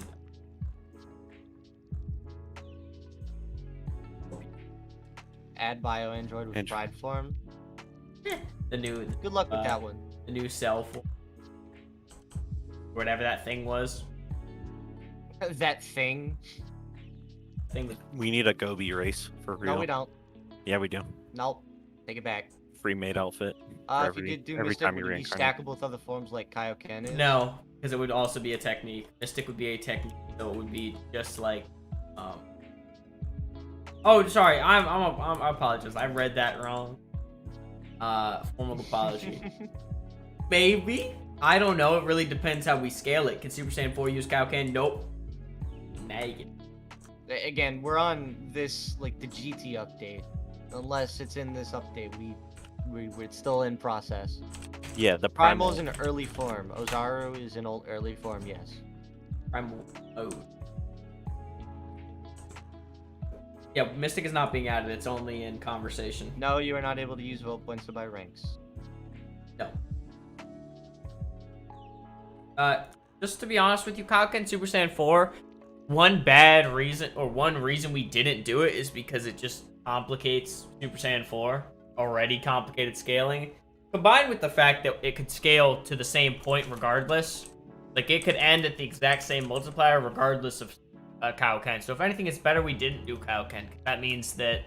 Add Bio Android with Android. Pride form. The new, Good luck with that one. the new self, whatever that thing was. That thing. Thing that, We need a Gobi race for real. No, we don't. Yeah, we do. Nope. Take it back. Free made outfit. If you did do every Mystic, time would you it be reincarnate. stackable with other forms like Kaioken is? no, because it would also be a technique. Mystic would be a technique, so it would be just like, Oh, sorry. I apologize. I read that wrong. Formal apology. Maybe. I don't know. It really depends how we scale it. Can Super Saiyan 4 use Kaioken? Nope. Negative. Again, we're on this, like, the GT update. Unless it's in this update, we're still in process. Yeah, the Primal primal. is in early form. Ozaru is in old early form, yes. Primal mode. Yeah, Mystic is not being added. It's only in conversation. No, you are not able to use Volt points to buy ranks. No. Just to be honest with you, Kaioken Super Saiyan 4, one reason we didn't do it is because it just complicates Super Saiyan 4, already complicated scaling, combined with the fact that it could scale to the same point regardless. Like, it could end at the exact same multiplier regardless of Kaioken. So if anything, it's better we didn't do Kaioken. That means that,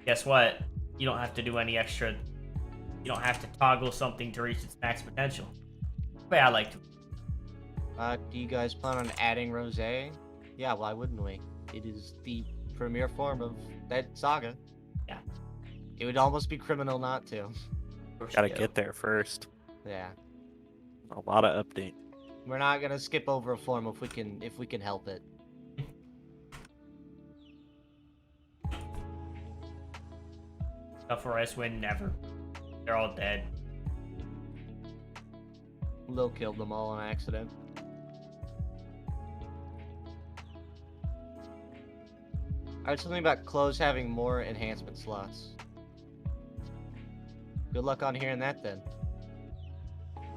guess what? You don't have to do any extra. You don't have to toggle something to reach its max potential. The way I like to. Do you guys plan on adding Rose? Yeah, why wouldn't we? It is the premier form of that saga. Yeah. It would almost be criminal not to. Gotta get there first. Yeah. A lot of update. We're not gonna skip over a form if we can help it. Tough rice win never. They're all dead. Lil killed them all on accident. Alright, something about clothes having more enhancement slots. Good luck on hearing that then.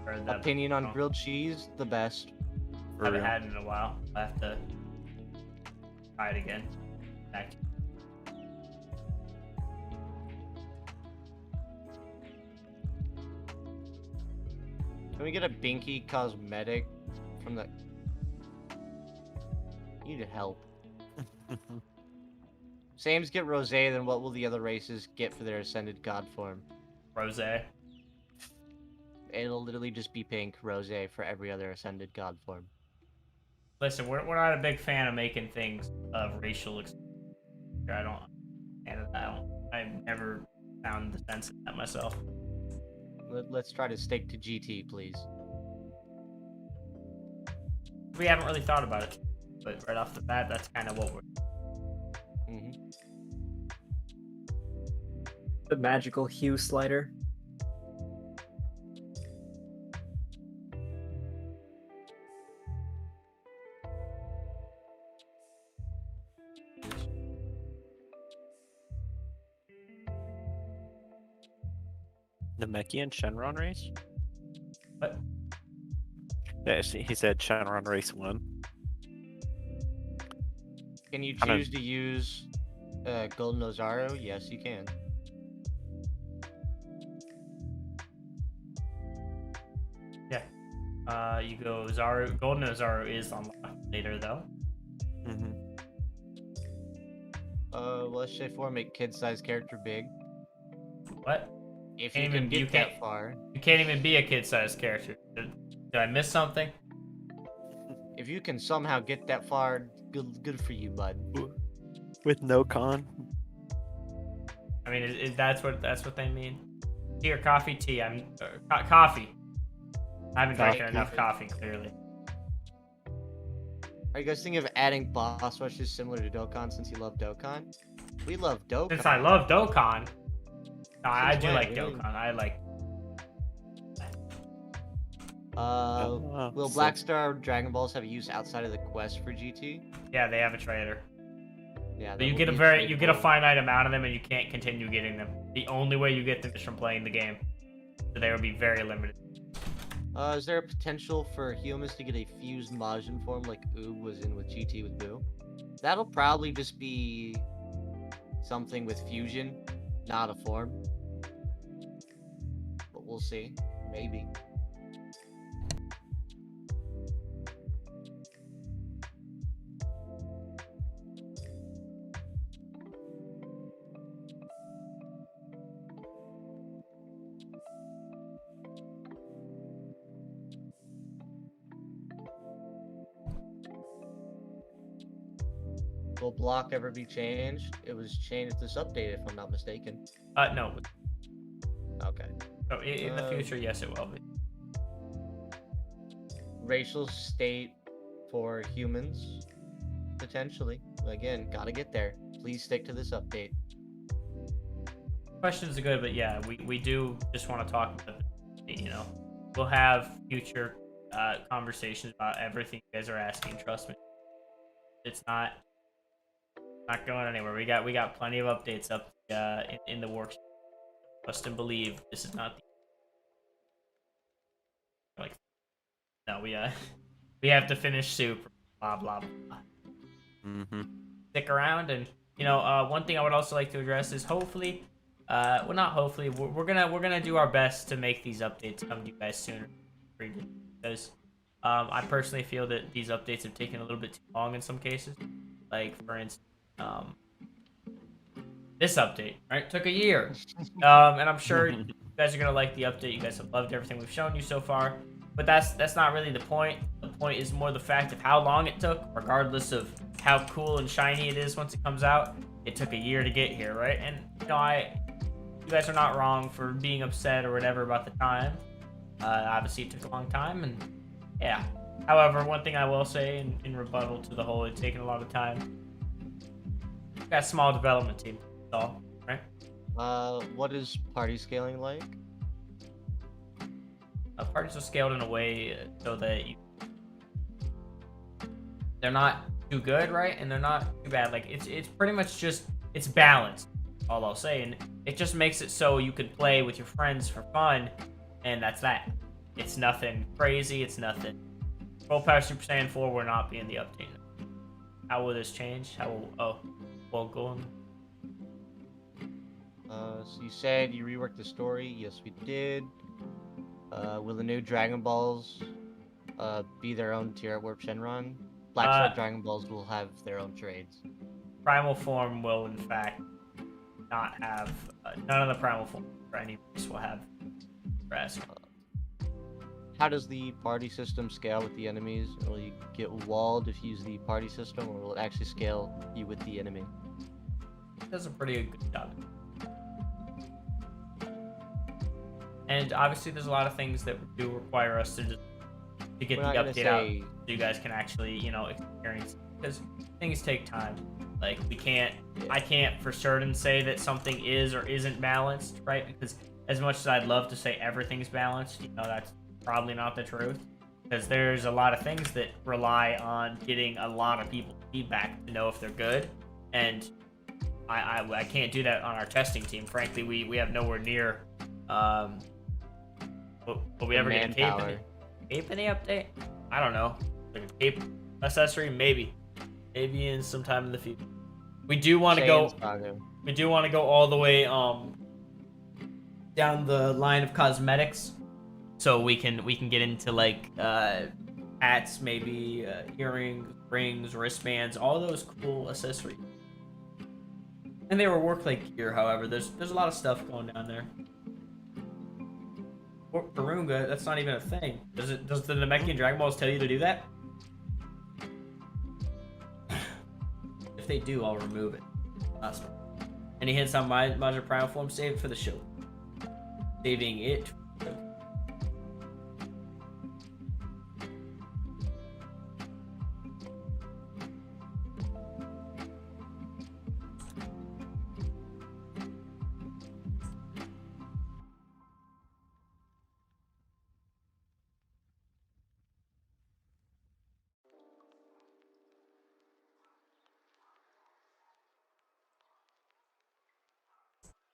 Heard that Opinion on before. grilled cheese, the best. For Haven't real. had it in a while. I have to try it again. Back. Can we get a Binky cosmetic from the... Need help. Sames get Rosé, then what will the other races get for their ascended god form? Rose. It'll literally just be pink Rosé for every other ascended god form. Listen, we're not a big fan of making things of racial. I don't. And I've never found the sense in that myself. Let's try to stick to GT, please. We haven't really thought about it, but right off the bat, that's kind of what we're. The magical hue slider. Namekian Shenron race? What? Yeah, he said Shenron race 1. Can you Kinda- choose to use Golden Ozaru? Yes, you can. You go Zaru. Golden Ozaru is unlocked later though. Mm-hmm. Let's say for make kid-sized character big. What? If Can't you even- can get you that can't- far. You can't even be a kid-sized character. Did I miss something? If you can somehow get that far, good for you, bud. With no con? I mean, is that's what they mean? Tea or coffee? Tea. Coffee. I haven't drinking Coffee. enough coffee, clearly. Are you guys thinking of adding boss rushes similar to Dokkan since you love Dokkan? We love Dokkan. Since I love Dokkan. No, I Since do when, like really? Dokkan. I like. Will Black Star Dragon Balls have a use outside of the quest for GT? Yeah, they have a trader. Yeah, But that you will get be you get a cool. finite amount of them, and you can't continue getting them. The only way you get them is from playing the game. So they would be very limited. Is there a potential for humans to get a fused Majin form like Oob was in with GT with Boo? That'll probably just be something with fusion, not a form. But we'll see. Maybe. Will block ever be changed? It was changed this update, if I'm not mistaken. No. Okay. So in the future, yes, it will be. Racial state for humans, potentially. Again, gotta get there. Please stick to this update. Questions are good, but yeah, we do just want to talk about it, you know. We'll have future conversations about everything you guys are asking. Trust me, it's not going anywhere. We got plenty of updates up in the works. Trust and believe. This is not the no. We have to finish soup. Blah blah blah. Mm-hmm. Stick around, and you know, one thing I would also like to address is hopefully, well, not hopefully, we're gonna do our best to make these updates come to you guys sooner, because I personally feel that these updates have taken a little bit too long in some cases. Like for instance, this update, right, took a year, and I'm sure you guys are gonna like the update. You guys have loved everything we've shown you so far, but that's not really the point. The point is more the fact of how long it took, regardless of how cool and shiny it is once it comes out. It took a year to get here, right? And you know, you guys are not wrong for being upset or whatever about the time. Obviously, it took a long time, and yeah. However, one thing I will say in rebuttal to the whole it taking a lot of time, got a small development team. That's all, right? What is party scaling like? Parties are scaled in a way so that they're not too good, right? And they're not too bad. Like it's pretty much just it's balanced. All I'll say, and it just makes it so you can play with your friends for fun, and that's that. It's nothing crazy. It's nothing. Full Power Super Saiyan 4 will not be in the update. How will this change? How will well go on? So you said you reworked the story. Yes, we did. Will the new Dragon Balls be their own tier at Warp Shenron? Black Star Dragon Balls will have their own trades. Primal form will, in fact, not have none of the primal form for any race will have rest. How does the party system scale with the enemies? Will you get walled if you use the party system, or will it actually scale you with the enemy? It does a pretty good job. And obviously, there's a lot of things that do require us to get the update out, so you guys can actually, experience it. Because things take time. Like I can't for certain say that something is or isn't balanced, right? Because as much as I'd love to say everything's balanced, that's probably not the truth. Because there's a lot of things that rely on getting a lot of people's feedback to know if they're good, and I can't do that on our testing team. Frankly, we have nowhere near. Will we ever get a cape in the update? I don't know. Like a cape accessory, maybe in some time in the future. We do want to go. We do want to go all the way down the line of cosmetics, so we can get into like hats, maybe earrings, rings, wristbands, all those cool accessories. And they were work like gear. However, there's a lot of stuff going down there. Karunga, that's not even a thing. Does the Namekian Dragon Balls tell you to do that? If they do, I'll remove it. Last one. Any hints on my Majin Primal form? Save it for the show. Saving it.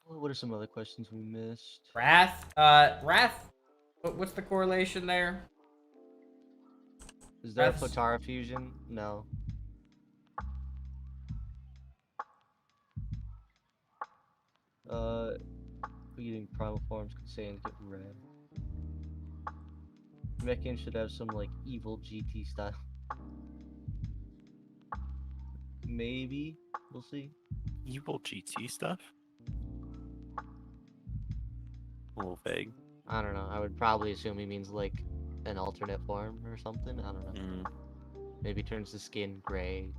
What are some other questions we missed? Wrath. What's the correlation there? Is there a Potara fusion? No. Eating primal forms could say and get red. Namekian should have some like evil GT style. Maybe. We'll see. Evil GT stuff? A little vague. I don't know. I would probably assume he means like an alternate form or something. I don't know. Maybe turns the skin gray.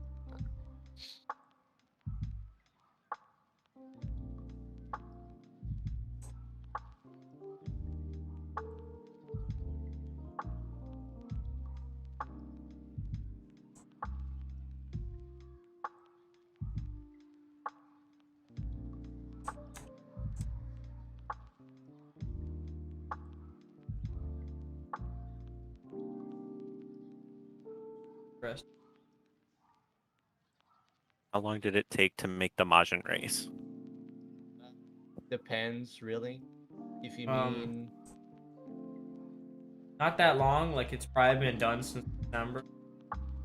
How long did it take to make the Majin race? Depends, really. If you mean not that long, like it's probably been done since December,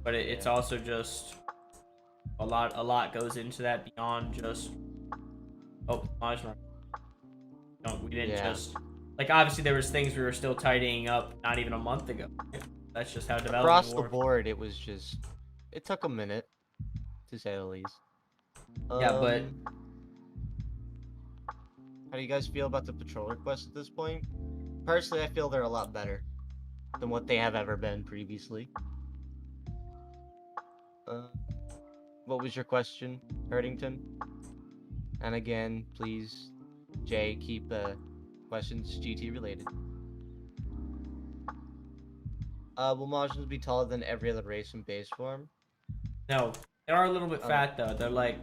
but it's also just a lot goes into that beyond just Majin. We didn't just like obviously there was things we were still tidying up not even a month ago. That's just how development across works. the board it took a minute, to say the least. Yeah, but how do you guys feel about the patrol requests at this point? Personally, I feel they're a lot better than what they have ever been previously. What was your question, Herdington? And again, please Jay, keep questions GT related. Will Martians be taller than every other race in base form? No, they are a little bit fat though. They're like,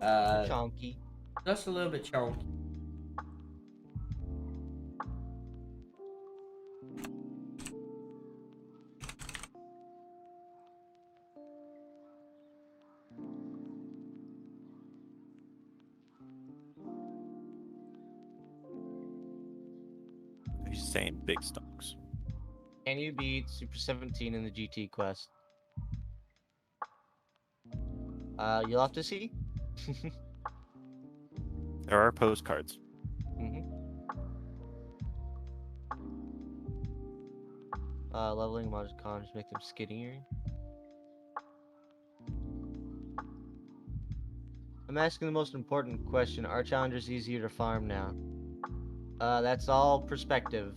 Chonky. just a little bit chunky. He's saying big stonks. Can you beat Super 17 in the GT quest? You'll have to see. There are postcards. Mm-hmm. Leveling Maj cons make them skinnier. I'm asking the most important question. Are challengers easier to farm now? That's all perspective.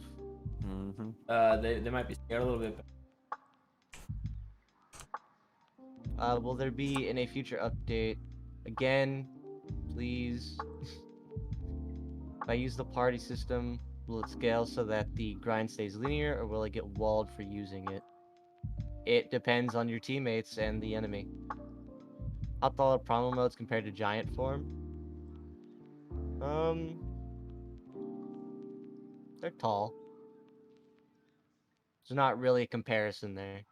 Mm-hmm. They might be scared a little bit. Will there be in a future update? Again, please. If I use the party system, will it scale so that the grind stays linear, or will I get walled for using it? It depends on your teammates and the enemy. How tall are primal modes compared to giant form? They're tall. There's not really a comparison there.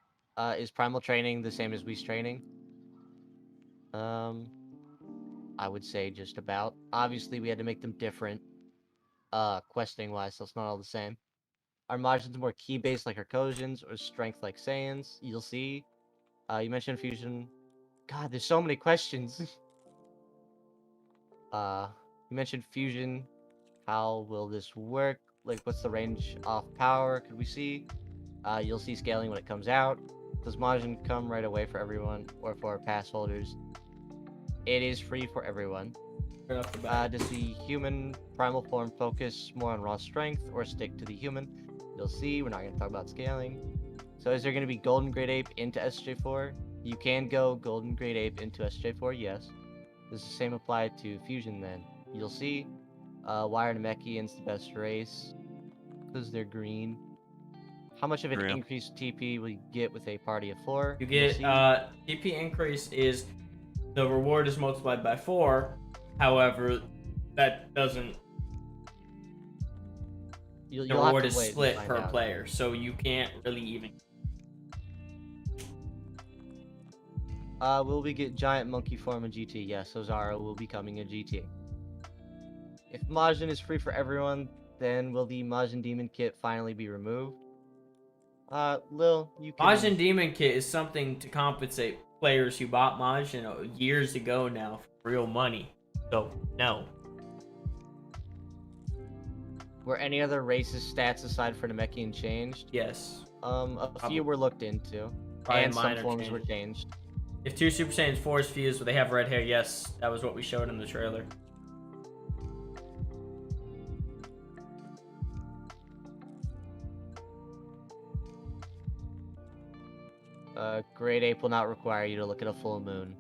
Is primal training the same as Whis training? I would say just about. Obviously, we had to make them different, questing wise, so it's not all the same. Are Majins more key based like Arcosians or strength like Saiyans? You'll see. You mentioned fusion. God, there's so many questions. You mentioned fusion. How will this work? Like, what's the range off power? Could we see? You'll see scaling when it comes out. Does Majin come right away for everyone or for pass holders? It is free for everyone. Right off the bat. Does the human primal form focus more on raw strength or stick to the human? You'll see. We're not going to talk about scaling. So is there going to be Golden Great Ape into SJ4? You can go Golden Great Ape into SJ4, yes. Does the same apply to Fusion then? You'll see. Why are Namekians the best race? Because they're green. How much of an Real. increased TP will you get with a party of 4? You You'll get see. TP increase is the reward is multiplied by 4. However, that doesn't. The You'll have reward to is wait and split find per out. player, so you can't really even. Will we get giant monkey form in GT? Yes, Ozara will be coming in GT. If Majin is free for everyone, then will the Majin Demon Kit finally be removed? Lil, you can... Majin Demon Kit is something to compensate players who bought Majin years ago now for real money. So, no. Were any other races stats aside for Namekian changed? Yes. A few were looked into. Probably And some minor forms were changes. changed. If 2 Super Saiyans 4 is fused, but they have red hair, yes, that was what we showed in the trailer. Great Ape will not require you to look at a full moon.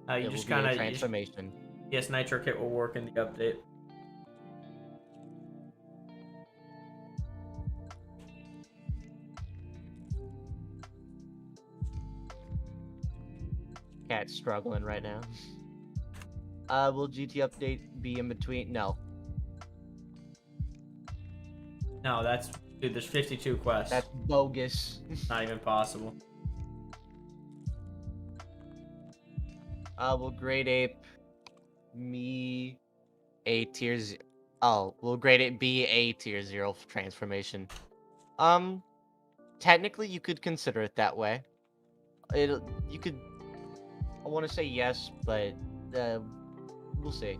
You It just will be kind a of transformation. Yes, Nitro Kit will work in the update. Cat's struggling right now. Will GT update be in between? No. No, dude, there's 52 quests. That's bogus. Not even possible. Will Great Ape me a tier Oh, will Great Ape be a tier 0 transformation? Technically you could consider it that way. You could... I want to say yes, but we'll see.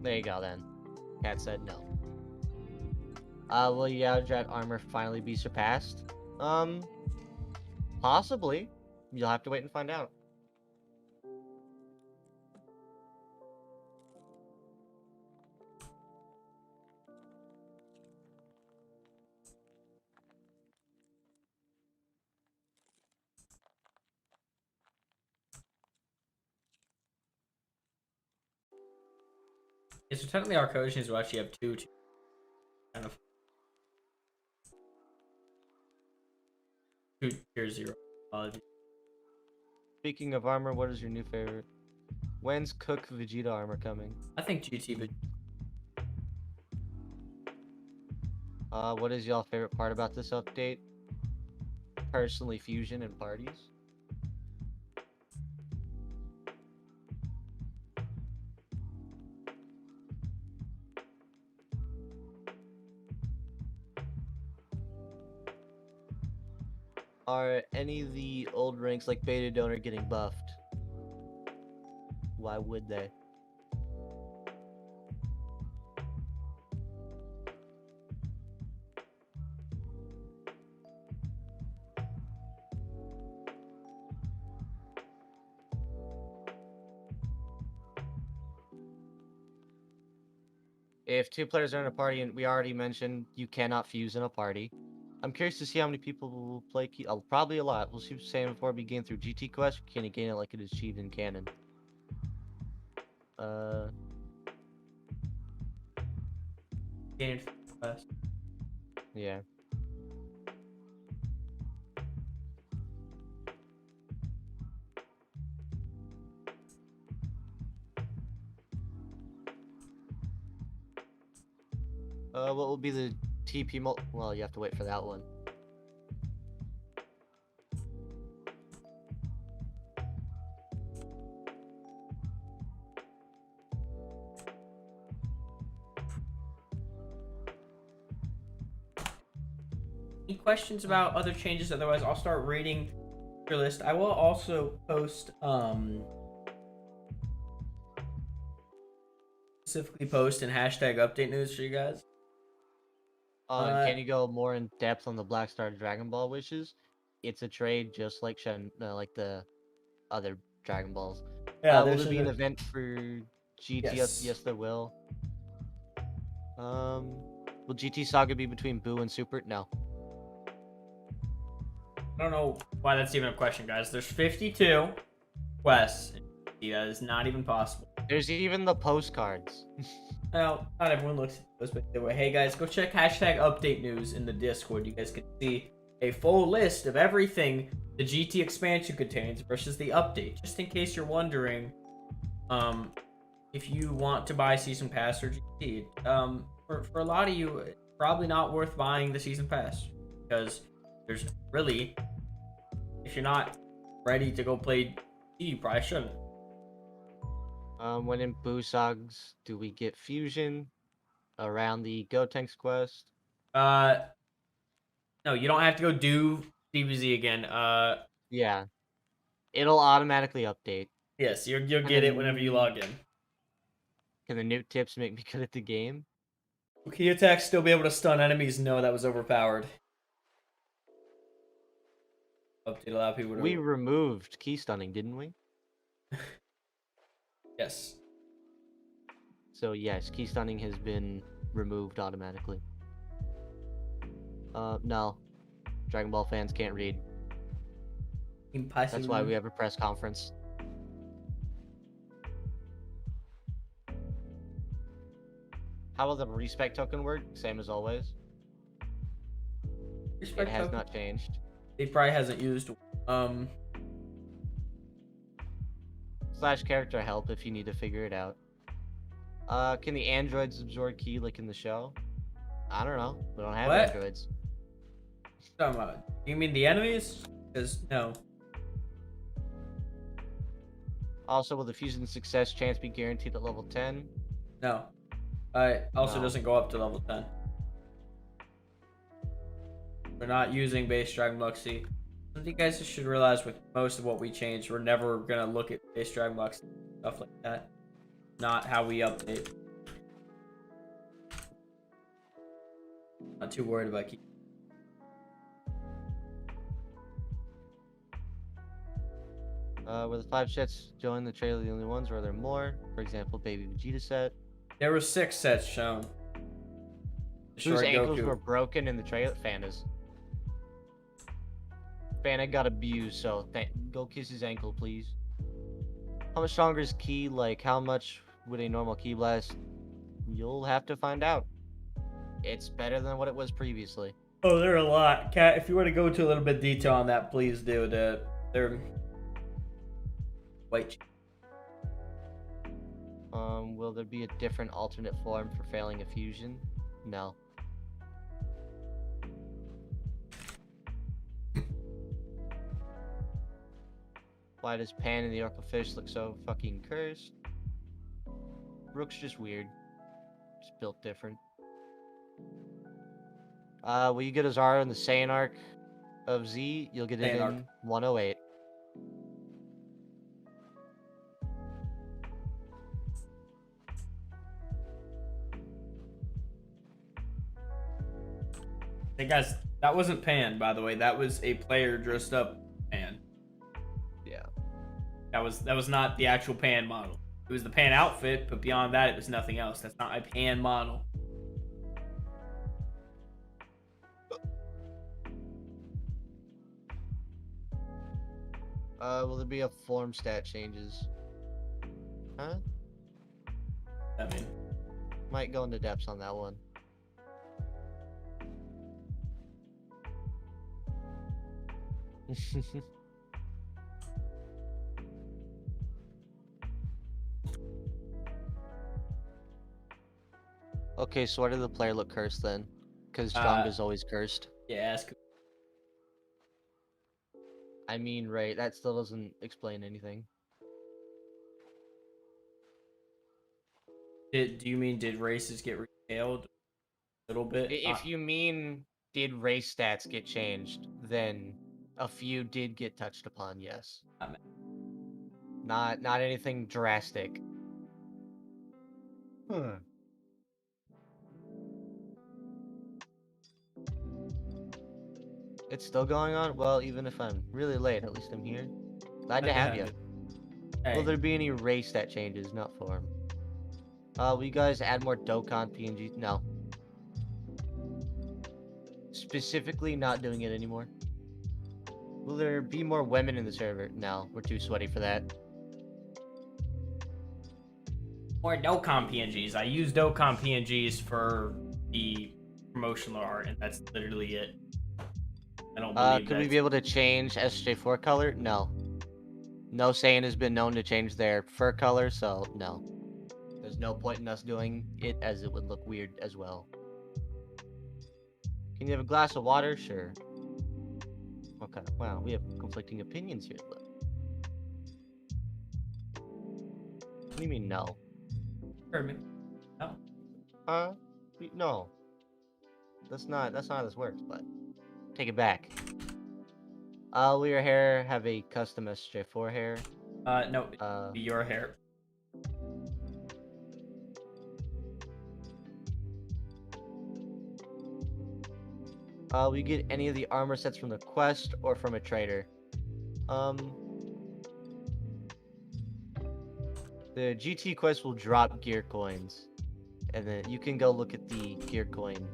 There you go then. Cat said no. Will Yaojat armor finally be surpassed? Possibly. You'll have to wait and find out. Yeah, so technically our coaches will actually have two kind of two tier 0. Speaking of armor, what is your new favorite? When's Cook Vegeta armor coming? I think GT, but What is y'all favorite part about this update? Personally, fusion and parties. Are any of the old ranks like Beta Donor getting buffed? Why would they? If two players are in a party, and we already mentioned you cannot fuse in a party. I'm curious to see how many people will play key. Probably a lot. We'll see the same before we gain through GT Quest. Can you gain it like it is achieved in canon? gained fast. Yeah. What will be the TP Well, you have to wait for that one. Any questions about other changes? Otherwise, I'll start reading your list. I will also post specifically post and hashtag update news for you guys. Can you go more in depth on the Black Star Dragon Ball wishes? It's a trade just like like the other Dragon Balls. Yeah, will there be an event for GT? Yes. Yes, there will. Will GT Saga be between Boo and Super? No. I don't know why that's even a question, guys. There's 52 quests. That is not even possible. There's even the postcards. Well, not everyone looks at those, but anyway, hey guys, go check hashtag update news in the Discord. You guys can see a full list of everything the GT expansion contains versus the update. Just in case you're wondering, if you want to buy Season Pass or GT, for a lot of you, it's probably not worth buying the Season Pass because there's really, if you're not ready to go play GT, you probably shouldn't. When in Boo Sags, do we get fusion around the Gotenks quest? No, you don't have to go do DBZ again. Yeah. It'll automatically update. Yes, you'll get it whenever you log in. Can the new tips make me good at the game? Will key attacks still be able to stun enemies? No, that was overpowered. Update allow people to... We removed key stunning, didn't we? Yes. So yes, key stunning has been removed automatically. No. Dragon Ball fans can't read. Impossible. That's why we have a press conference. How will the respect token work? Same as always. Respect it has token. not changed. It probably hasn't used / character help if you need to figure it out. Can the androids absorb ki like in the show? I don't know. We don't have What? androids. You mean the enemies? Because no. Also, will the fusion success chance be guaranteed at level 10? No. It also No. doesn't go up to level 10. We're not using base Dragon Luxie. I think you guys should realize with most of what we changed, we're never gonna look at base Dragon Luxie stuff like that. Not how we update. Not too worried about keeping. Were the 5 sets join the trailer the only ones, or are there more? For example, Baby Vegeta set. There were 6 sets shown. Whose Short ankles Goku. were broken in the trailer? Fana's. Fana got abused, so go kiss his ankle, please. How much stronger is Ki? Like, how much would a normal Ki blast You'll have to find out. It's better than what it was previously. Oh, there are a lot. Kat, if you want to go into a little bit of detail on that, please do. They're white. Will there be a different alternate form for failing a fusion? No. Why does Pan and the Oracle Fish look so fucking cursed? Rook's just weird. Just built different. Will you get a Zara in the Saiyan arc of Z? You'll get it Saiyan arc. in 108. Hey guys, that wasn't Pan, by the way. That was a player dressed up Pan. Yeah. That was not the actual Pan model. It was the Pan outfit, but beyond that, it was nothing else. That's not a Pan model. Will there be a form stat changes? Huh? I mean, Might go into depths on that one. Okay, so why did the player look cursed then? Because strong is always cursed. yeah, ask. I mean, right, that still doesn't explain anything. Do you mean did races get rescaled a little bit? If you mean did race stats get changed, then a few did get touched upon, yes. Not anything drastic. It's still going on? Well, even if I'm really late, at least I'm here. Glad to have you. Hey, Will there be any race stat changes? Not form. Will you guys add more Dokkan PNGs? No. Specifically not doing it anymore. Will there be more women in the server? No, we're too sweaty for that. more Dokkan PNGs. I use Dokkan PNGs for the promotional art, and that's literally it. I don't believe Could we be able to change SJ4 color? No. No Saiyan has been known to change their fur color, so no. There's no point in us doing it, as it would look weird as well. Can you have a glass of water? Sure. Okay, wow, we have conflicting opinions here. Look. What do you mean, no? Heard me. No. No. That's not how this works, but take it back. Will your hair have a custom SJ4 hair? No. Be your hair. Will you get any of the armor sets from the quest or from a trader? The GT quest will drop gear coins, and then you can go look at the gear coin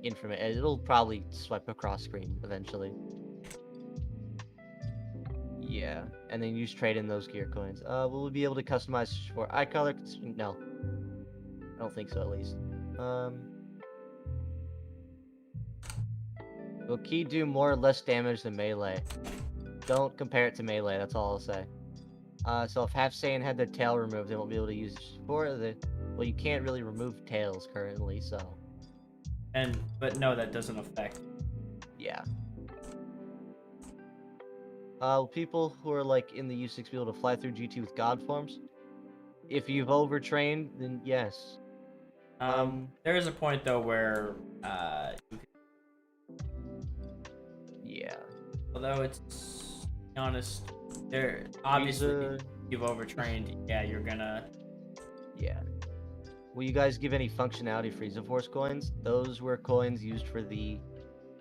information. It'll probably swipe across screen eventually. Yeah, and then you just trade in those gear coins. Will we be able to customize for eye color? No, I don't think so. At least. Will Ki do more or less damage than melee? Don't compare it to melee. That's all I'll say. So if Half Saiyan had their tail removed, they won't be able to use it for the. Well, you can't really remove tails currently, so. But no, that doesn't affect. Yeah. People who are like in the U6 be able to fly through GT with God forms? If you've overtrained, then yes. There is a point though where you can, Yeah. although it's to be honest, there obviously you've overtrained. Yeah, you're gonna. Yeah. Will you guys give any functionality for Frieza Force coins? Those were coins used for the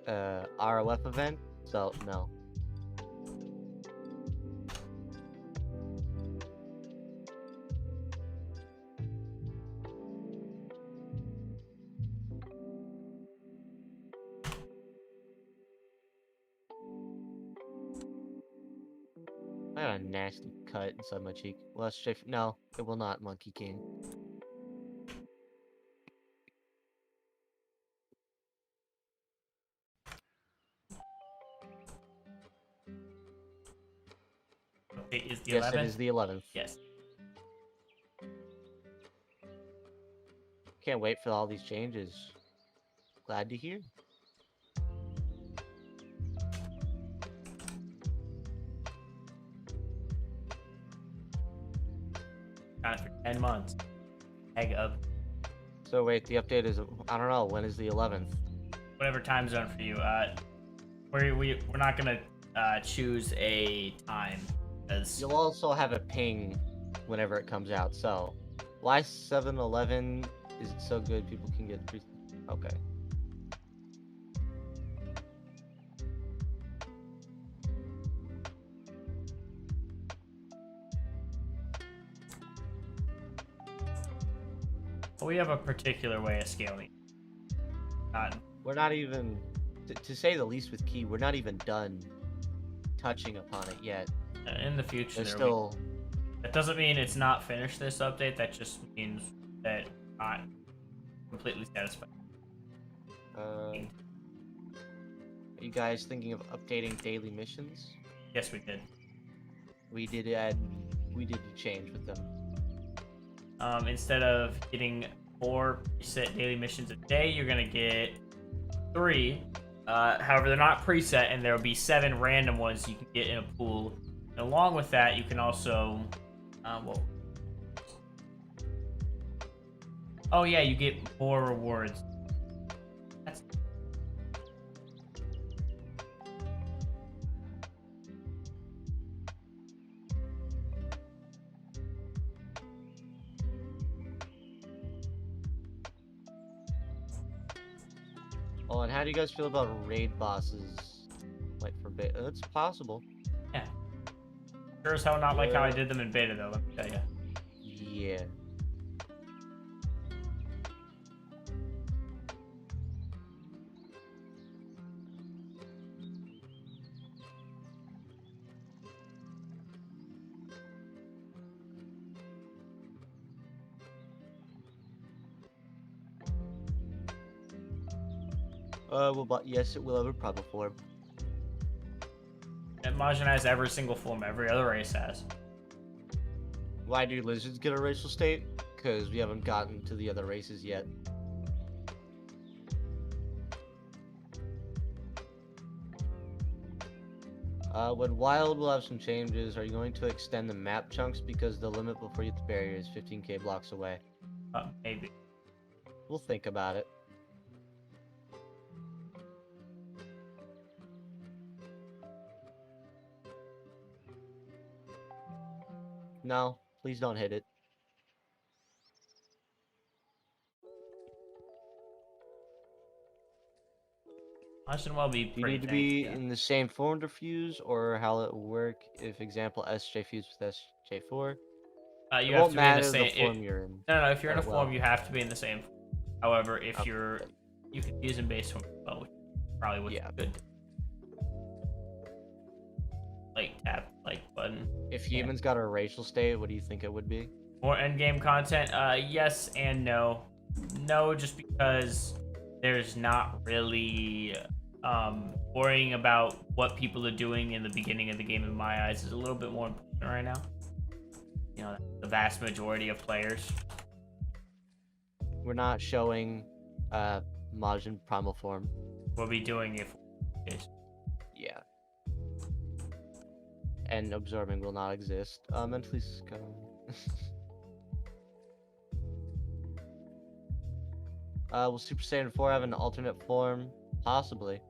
ROF event, so no. I got a nasty cut inside my cheek. Well, that's straight. No, it will not, Monkey King. Update is the Yes, 11th? it is the 11th. Yes. Can't wait for all these changes. Glad to hear. Got it for 10 months. Egg up. So wait, the update is, I don't know, when is the 11th? Whatever time zone for you. We're not gonna choose a time because You'll also have a ping whenever it comes out, so why 7-Eleven is it so good people can get free? Okay. we have a particular way of scaling. We're not even, to say the least with Key, we're not even done touching upon it yet. In the future, There's still, that doesn't mean it's not finished this update. That just means that it's not completely satisfied. are you guys thinking of updating daily missions? Yes, we did. We did a change with them. Instead of getting 4 preset daily missions a day, you're gonna get 3. However, they're not preset, and there will be 7 random ones you can get in a pool. And along with that, you can also, oh yeah, you get more rewards. That's... Oh, and how do you guys feel about raid bosses? Like for beta? It's possible. Yeah. Sure as hell not like how I did them in beta, though, let me tell you. Yeah. Yes, it will have a Primal form. It homogenized every single form every other race has. Why do lizards get a racial state? Because we haven't gotten to the other races yet. When wild, we'll have some changes. Are you going to extend the map chunks because the limit before you hit the barrier is 15k blocks away? Maybe. We'll think about it. No, please don't hit it. Austin will be Do you pretty need to be tanky, yeah. in the same form to fuse, or how it work? If example SJ fuse with SJ4, You it have won't to be in matter the same form you're in. No, if you're in a Oh, form, well. you have to be in the same form. However, if Okay. you can use in base form as well, which probably would be Yeah. good. Like tap like button. If humans got a racial state, what do you think it would be? More endgame content, yes and no. No, just because there's not really worrying about what people are doing in the beginning of the game in my eyes is a little bit more important right now. You know, the vast majority of players. We're not showing Majin Primal form. Will be doing it. Yeah. And absorbing will not exist. Mentally scum. Will Super Saiyan 4 have an alternate form? Possibly.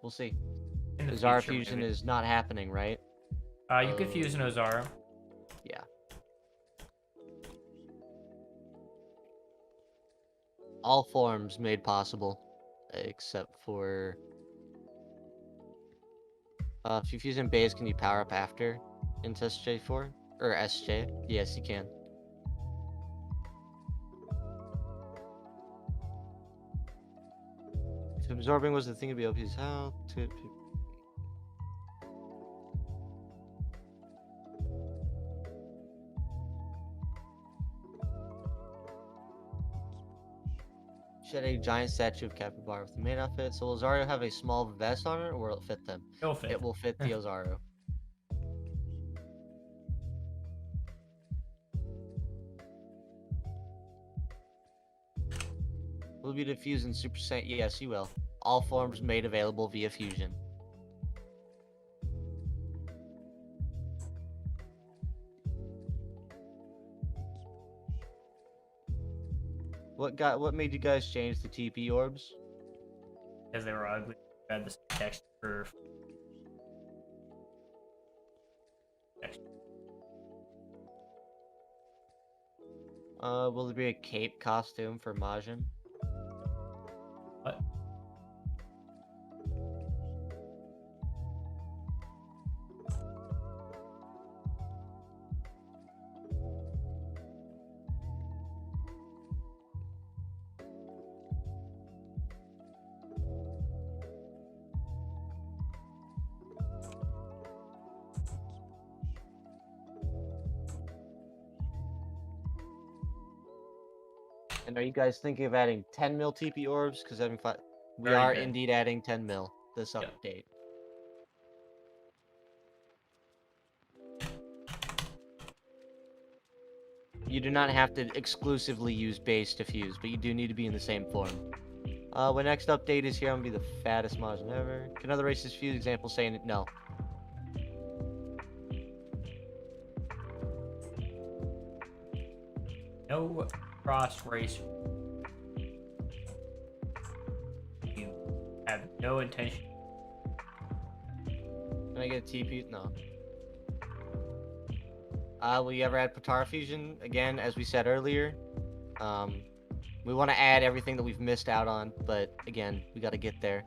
We'll see. In the Zara future, fusion maybe. is not happening, right? You could fuse an Ozara. Yeah. All forms made possible, except for if you fuse in base, can you power up after into SJ4 or SJ? Yes, you can. If absorbing was the thing to be OP's health, Shed a giant statue of Capybara with the main outfit. So will Ozaru have a small vest on it, or will it fit them? It'll fit. It will fit the Ozaru. Will be diffused in Super Saiyan? Yes, you will. All forms made available via fusion. What made you guys change the TP orbs? Because they were ugly. They had this texture. Will there be a cape costume for Majin? What? And are you guys thinking of adding 10 mil TP orbs? Because we Very are good. indeed adding 10 mil this Yeah. update. You do not have to exclusively use base to fuse, but you do need to be in the same form. When next update is here, I'm gonna be the fattest Majin ever. Can other races fuse? Example saying it? No. No cross race. You have no intention. Can I get a TP? No. Will you ever add Patara fusion? Again, as we said earlier, we want to add everything that we've missed out on, but again, we got to get there.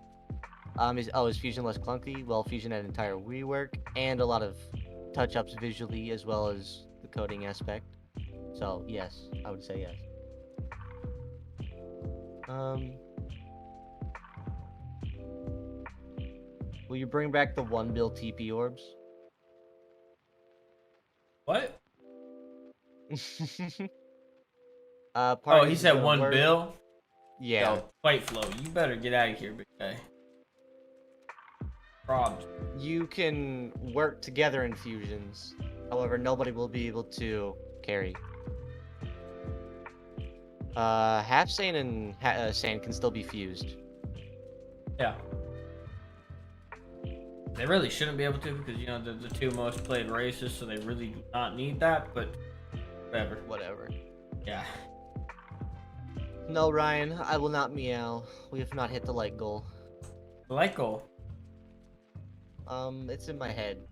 Is fusion less clunky? Well, fusion had entire rework and a lot of touch-ups visually as well as the coding aspect. So yes, I would say yes. Will you bring back the 1 bill TP orbs? What? Oh, Parties he is said gonna 1 work. bill? Yeah. Yo, White Flow, you better get out of here, big guy. Probs. You can work together in fusions. However, nobody will be able to carry. Half Saiyan and Saiyan can still be fused. Yeah. They really shouldn't be able to because, you know, they're the two most played races, so they really do not need that, but whatever. Whatever. Yeah. No, Ryan, I will not meow. We have not hit the light goal. Light goal. It's in my head.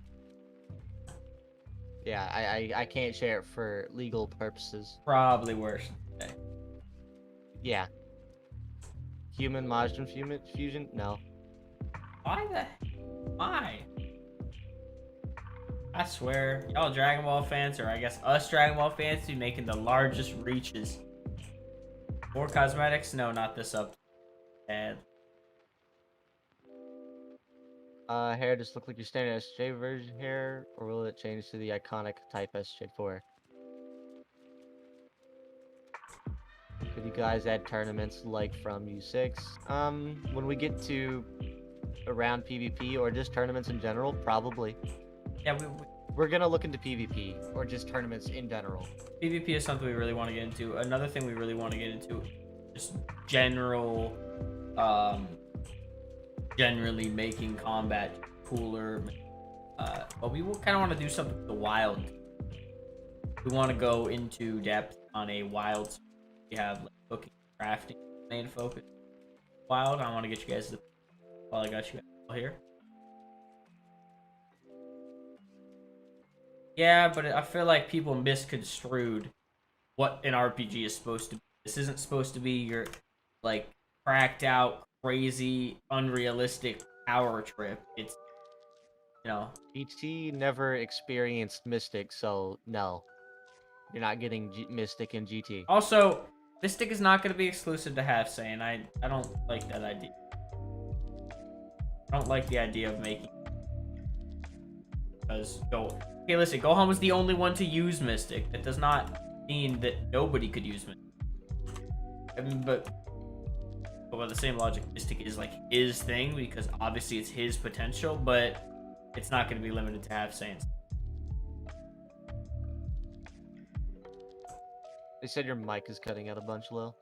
Yeah, I can't share it for legal purposes. Probably worse. Okay. Yeah. Human Majin fusion? No. Why the? Why? I swear, y'all Dragon Ball fans, or I guess us Dragon Ball fans, be making the largest reaches. More cosmetics? No, not this up. And Hair just look like your standard SJ version hair, or will it change to the iconic type SJ4? Could you guys add tournaments like from U6? When we get to around PvP or just tournaments in general, probably. yeah, We're gonna look into PvP or just tournaments in general. PvP is something we really want to get into. Another thing we really want to get into, just general, generally making combat cooler. But we kind of want to do something with the wild. We want to go into depth on a wild. We have like, cooking, crafting, main focus. Wild. I want to get you guys while I got you guys all here. Yeah, but I feel like people misconstrued what an RPG is supposed to be. This isn't supposed to be your, like, cracked out, crazy, unrealistic power trip. It's, you know. GT never experienced Mystic, so no. You're not getting Mystic in GT. Also, Mystic is not going to be exclusive to Half Saiyan. I don't like that idea. I don't like the idea of making. Because, okay, listen, Gohan was the only one to use Mystic. That does not mean that nobody could use Mystic. I mean, but well, the same logic Mystic is like his thing because obviously it's his potential, but it's not going to be limited to half Saints. They said your mic is cutting out a bunch, Lil.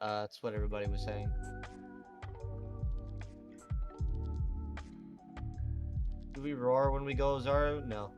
That's what everybody was saying. Do we roar when we go Zaru? No.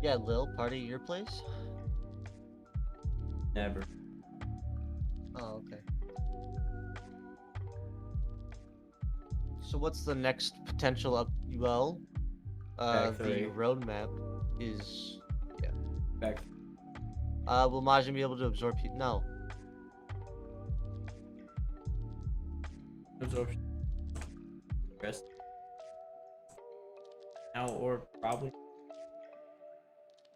Yeah, Lil, party at your place? Never. Oh, okay. So what's the next potential up? Well, Back the three. roadmap is. Back. Will Majin be able to absorb? No. Absorption. Rest. Now or probably.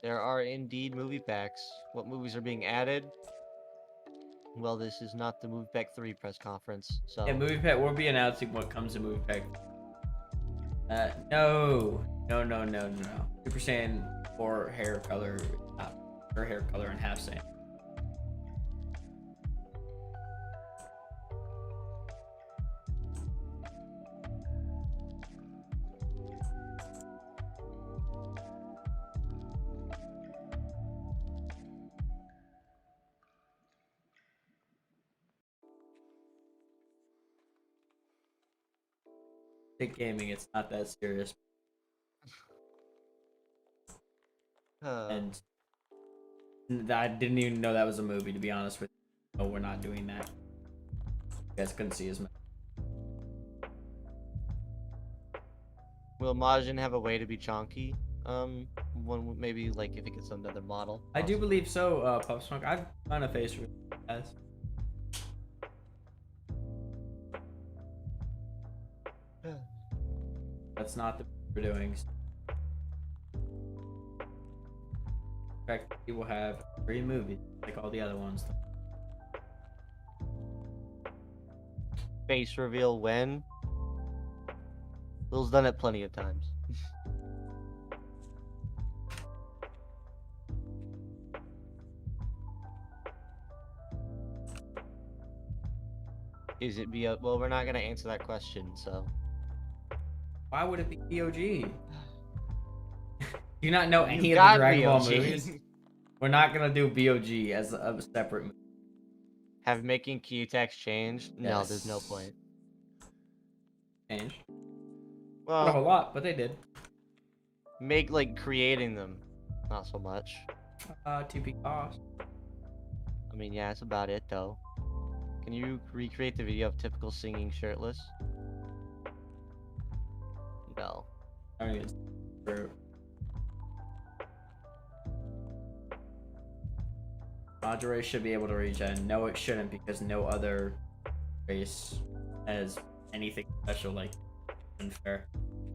There are indeed movie packs. What movies are being added? Well, this is not the Movie Pack 3 press conference, so. Yeah, movie pack. We'll be announcing what comes in movie pack. No. Super Saiyan or hair color, her hair color and half Saiyan. Big gaming, it's not that serious. And I didn't even know that was a movie, to be honest with you. No, we're not doing that. You guys couldn't see as much. Will Majin have a way to be chonky? One maybe like if it gets another model. I do believe so, Pop Smoke. I've done a face for guys. That's not the we're doing. In fact, we will have 3 movies, like all the other ones. Face reveal when? Lil's done it plenty of times. Is it BO? Well, we're not gonna answer that question, so. Why would it be BOG? Do you not know any You of the got Dragon Ball BOG. movies? We're not gonna do BOG as a separate movie. Have making key attacks changed? No, Yes. there's no point. Change. Not a whole Well, lot, but they did. make like creating them, not so much. TP cost. I mean, yeah, that's about it though. Can you recreate the video of typical singing shirtless? No. I mean, it's true. Roger Race should be able to regen. No, it shouldn't because no other race has anything special like unfair.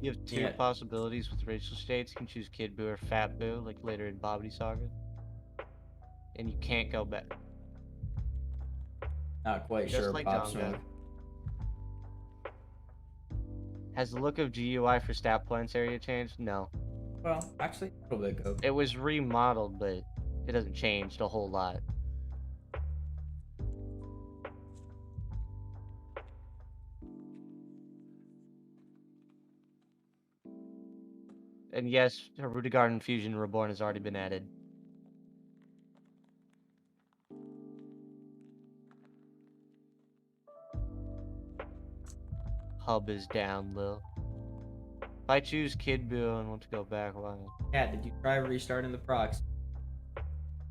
You have two Yeah. possibilities with racial states. You can choose Kid Boo or Fat Boo, like later in Bobbity Saga. And you can't go back. Not quite Just sure. like Pop Jonga. Smoke. Has the look of GUI for stat points area changed? No. Well, actually, a little bit ago. It was remodeled, but it doesn't change a whole lot. And yes, Haruta Garden Fusion Reborn has already been added. Hub is down, Lil. If I choose Kid Buu and want to go back, why? Yeah, did you try restarting the proxy?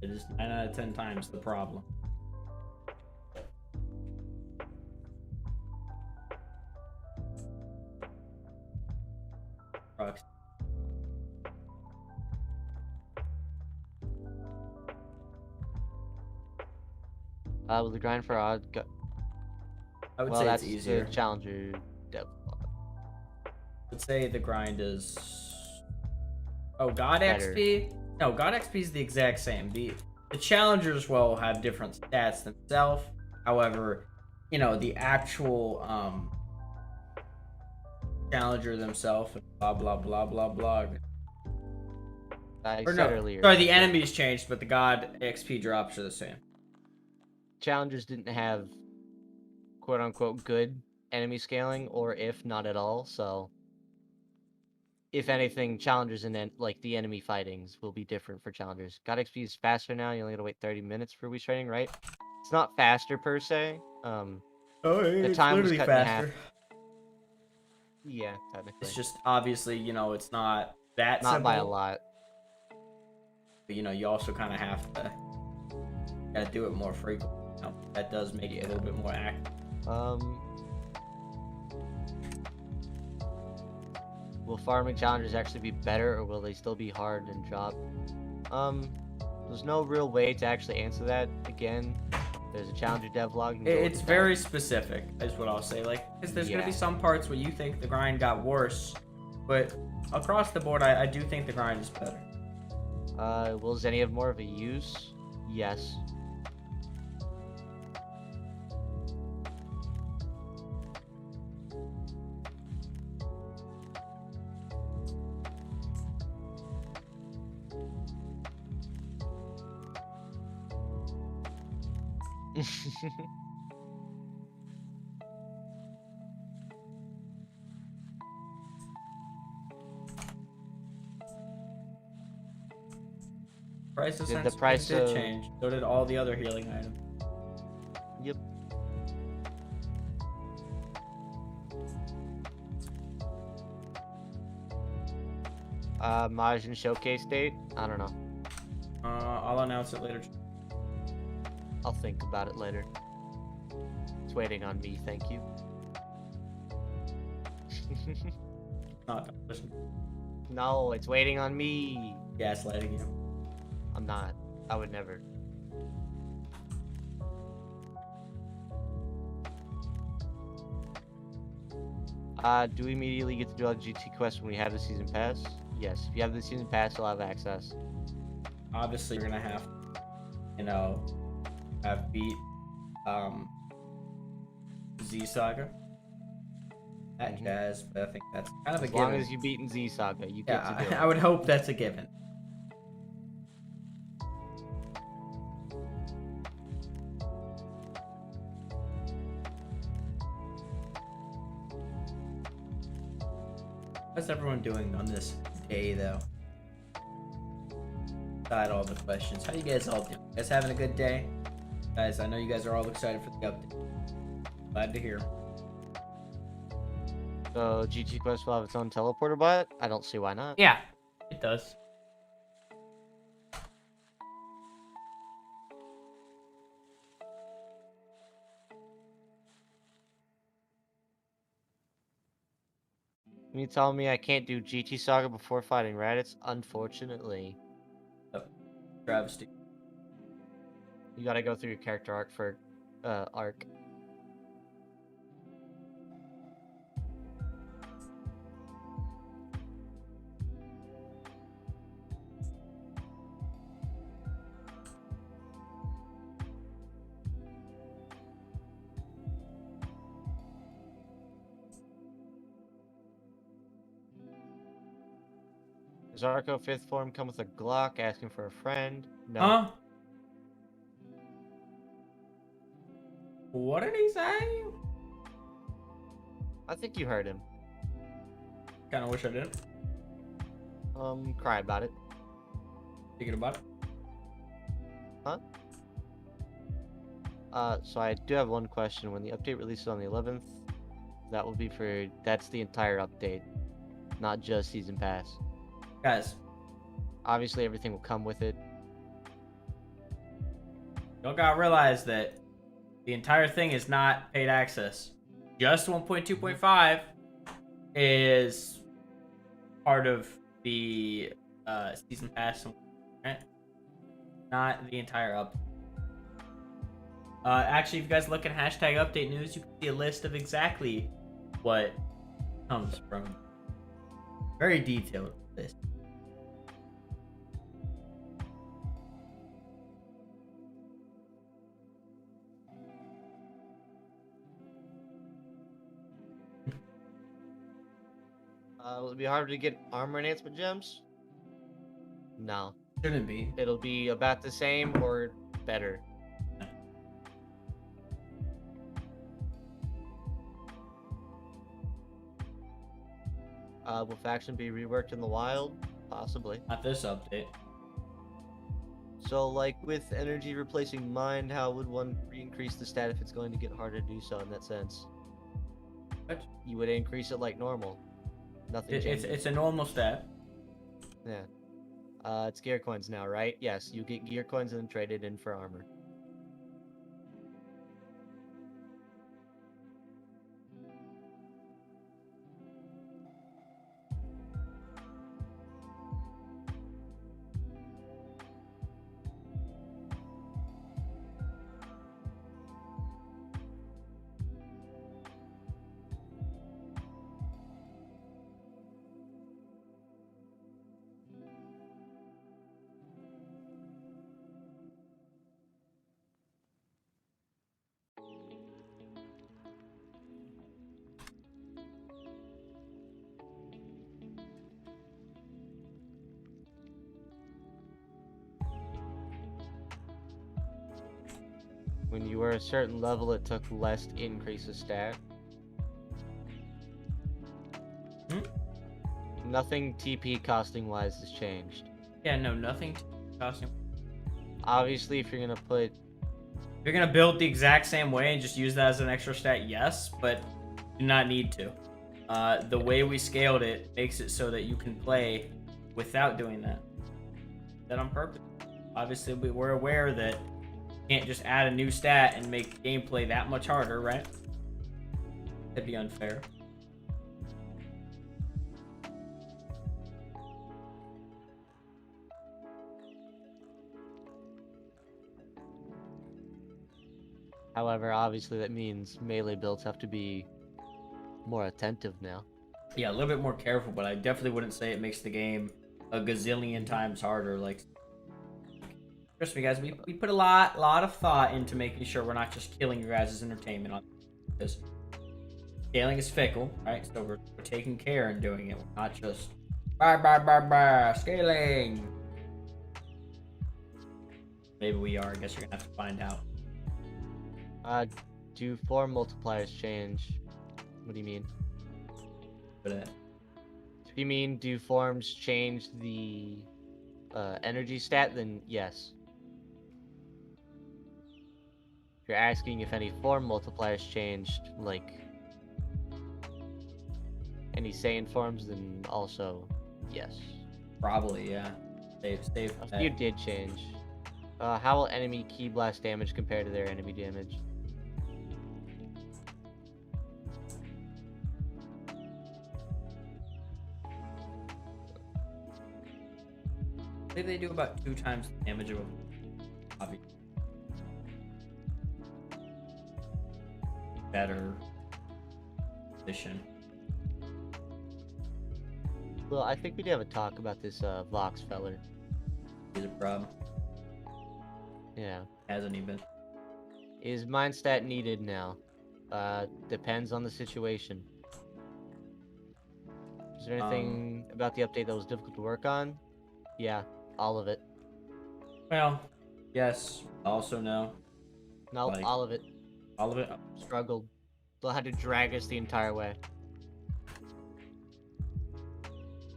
It is 9 out of 10 times the problem. Proxy. With the grind for odd. I would Well, say that's it's easier. the challenger dev. I would say the grind is. Oh, God Better. XP? No, God XP is the exact same. The challengers will have different stats themselves. However, the actual challenger themselves, blah blah blah blah blah. I Or said no, earlier. sorry, the enemies changed, but the God XP drops are the same. Challengers didn't have quote unquote good enemy scaling, or if not at all, so if anything, challengers and then like the enemy fightings will be different for challengers. God XP is faster now, you only gotta wait 30 minutes for restarting, right? It's not faster per se. Oh, The it's time was literally cut in half. faster. Yeah, technically. It's just obviously, it's not that Not simple. by a lot. But, you also kind of have to gotta do it more frequently. That does make it a little bit more active. Will farming challenges actually be better, or will they still be hard and drop? There's no real way to actually answer that. Again, there's a challenger devlog. It's very specific, is what I'll say. Like, because there's gonna be some parts where you think the grind got worse, but across the board, I do think the grind is better. Will Zenny have more of a use? Yes. Price of Did the sunscreen price did of- change. So did all the other healing items. Yep. Majin showcase date? I don't know. I'll announce it later. I'll think about it later. It's waiting on me, thank you. Not listen. No, it's waiting on me. Gaslighting you. I'm not. I would never. Do we immediately get to do all the GT quests when we have the season pass? Yes. If you have the season pass, you'll have access. Obviously, you're gonna have, have beat, Z Saga. That jazz, but I think that's kind of a As given. long as you've beaten Z Saga, you get to do it. I would hope that's a given. How's everyone doing on this day, though? Got all the questions. How you guys all doing? You guys having a good day? Guys, I know you guys are all excited for the update. Glad to hear. So GT Quest will have its own teleporter bot? I don't see why not. Yeah, it does. You telling me I can't do GT Saga before fighting Raditz? Unfortunately. Travesty. You gotta go through your character arc for arc. Does Arco 5th form come with a Glock asking for a friend? No. Huh? What did he say? I think you heard him. Kind of wish I didn't. Cry about it. Thinking about it? So I do have one question. When the update releases on the 11th, that's the entire update, not just Season Pass. Guys, Obviously, everything will come with it. y'all gotta realize that the entire thing is not paid access. Just 1.2.5 is part of the Season Pass, right? Not the entire update. Actually, if you guys look at hashtag update news, you can see a list of exactly what comes from. Very detailed list. Will it be harder to get armor enhancement gems? No. Shouldn't be. It'll be about the same or better. Will faction be reworked in the wild? Possibly. Not this update. So, like with energy replacing mind, how would one increase the stat if it's going to get harder to do so in that sense? What? You would increase it like normal. Nothing changes. It's a normal stat. Yeah. It's gear coins now, right? Yes, you get gear coins and then trade it in for armor. When you were a certain level, it took less to increase a stat. Nothing TP costing wise has changed. Yeah, no, nothing costing. Obviously, if you're gonna put, If you're gonna build the exact same way and just use that as an extra stat, yes, but do not need to. The way we scaled it makes it so that you can play without doing that. That on purpose. Obviously, we're aware that you can't just add a new stat and make gameplay that much harder, right? That'd be unfair. however, obviously that means melee builds have to be more attentive now. Yeah, a little bit more careful, but I definitely wouldn't say it makes the game a gazillion times harder. Like, trust me, guys, we put a lot of thought into making sure we're not just killing your guys' entertainment on this. Scaling is fickle, right? So we're taking care in doing it. We're not just scaling. Maybe we are. I guess you're gonna have to find out. Do form multipliers change? What do you mean? But If you mean do forms change the energy stat, then yes. If you're asking if any form multipliers changed, like any Saiyan forms, then also yes. probably, yeah. Save. A few did change. How will enemy ki blast damage compare to their enemy damage? I think they do about 2 times the damage of a hobby. Better position. Well, I think we did have a talk about this Vox feller. He's a problem. Yeah. Hasn't even. Is mind stat needed now? Depends on the situation. Is there anything about the update that was difficult to work on? Yeah, all of it. Well, yes. Also no. No, Like- all of it. All of it. Struggled. They'll had to drag us the entire way.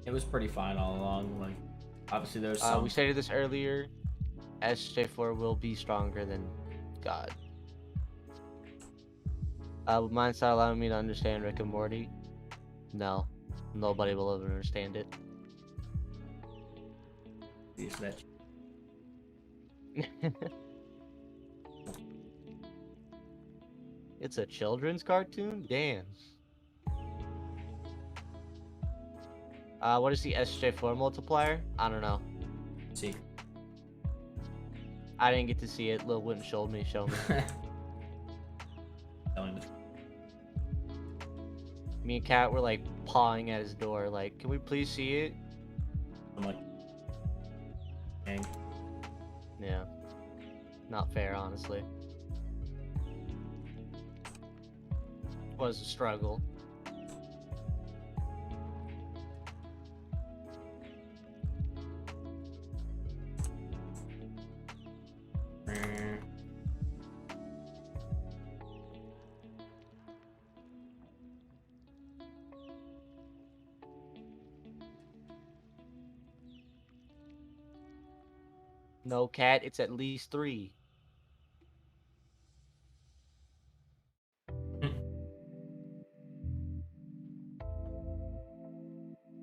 It was pretty fine all along. Like, obviously there's We some. stated this earlier. SJ4 will be stronger than God. Would mine start allowing me to understand Rick and Morty? No. Nobody will ever understand it. Use that. It's a children's cartoon? Damn. What is the SJ4 multiplier? I don't know. See. I didn't get to see it. Lil wouldn't show me. Telling the- Me and Kat were like pawing at his door, like, can we please see it? I'm like, dang. Yeah. Not fair, honestly. Was a struggle. No, Cat, it's at least 3.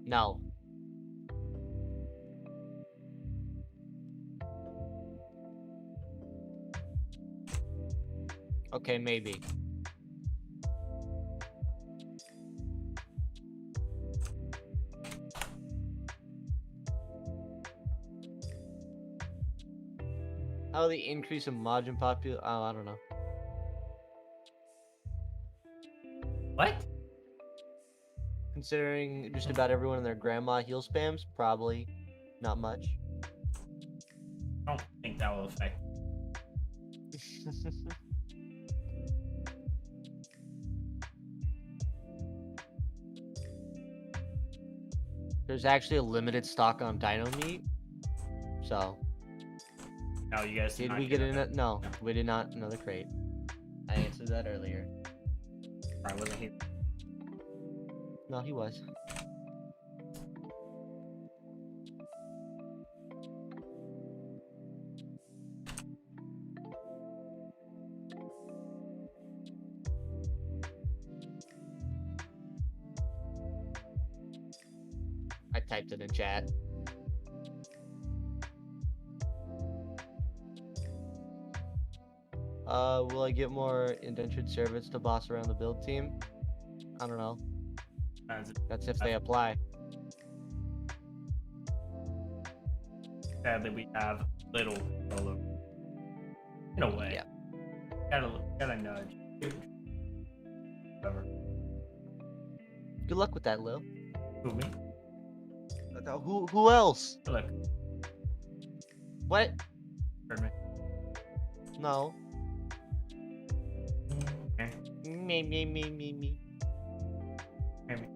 No. Okay, maybe. Oh, the increase in margin popul. Oh, I don't know. What? Considering just about everyone and their grandma heal spams, probably not much. I don't think that will affect. There's actually a limited stock on dino meat. So, No, you guys did not we get it? in? No, we did not. Another crate. I answered that earlier. I wasn't here. No, he was. I typed it in chat. Will I get more indentured servants to boss around the build team? I don't know. That's if they apply. Sadly, we have little solo. In a way. Yeah. Gotta nudge. Whatever. Good luck with that, Lil. Who, me? Who else? Look. What? Heard me. No. Okay. Me. Hear me.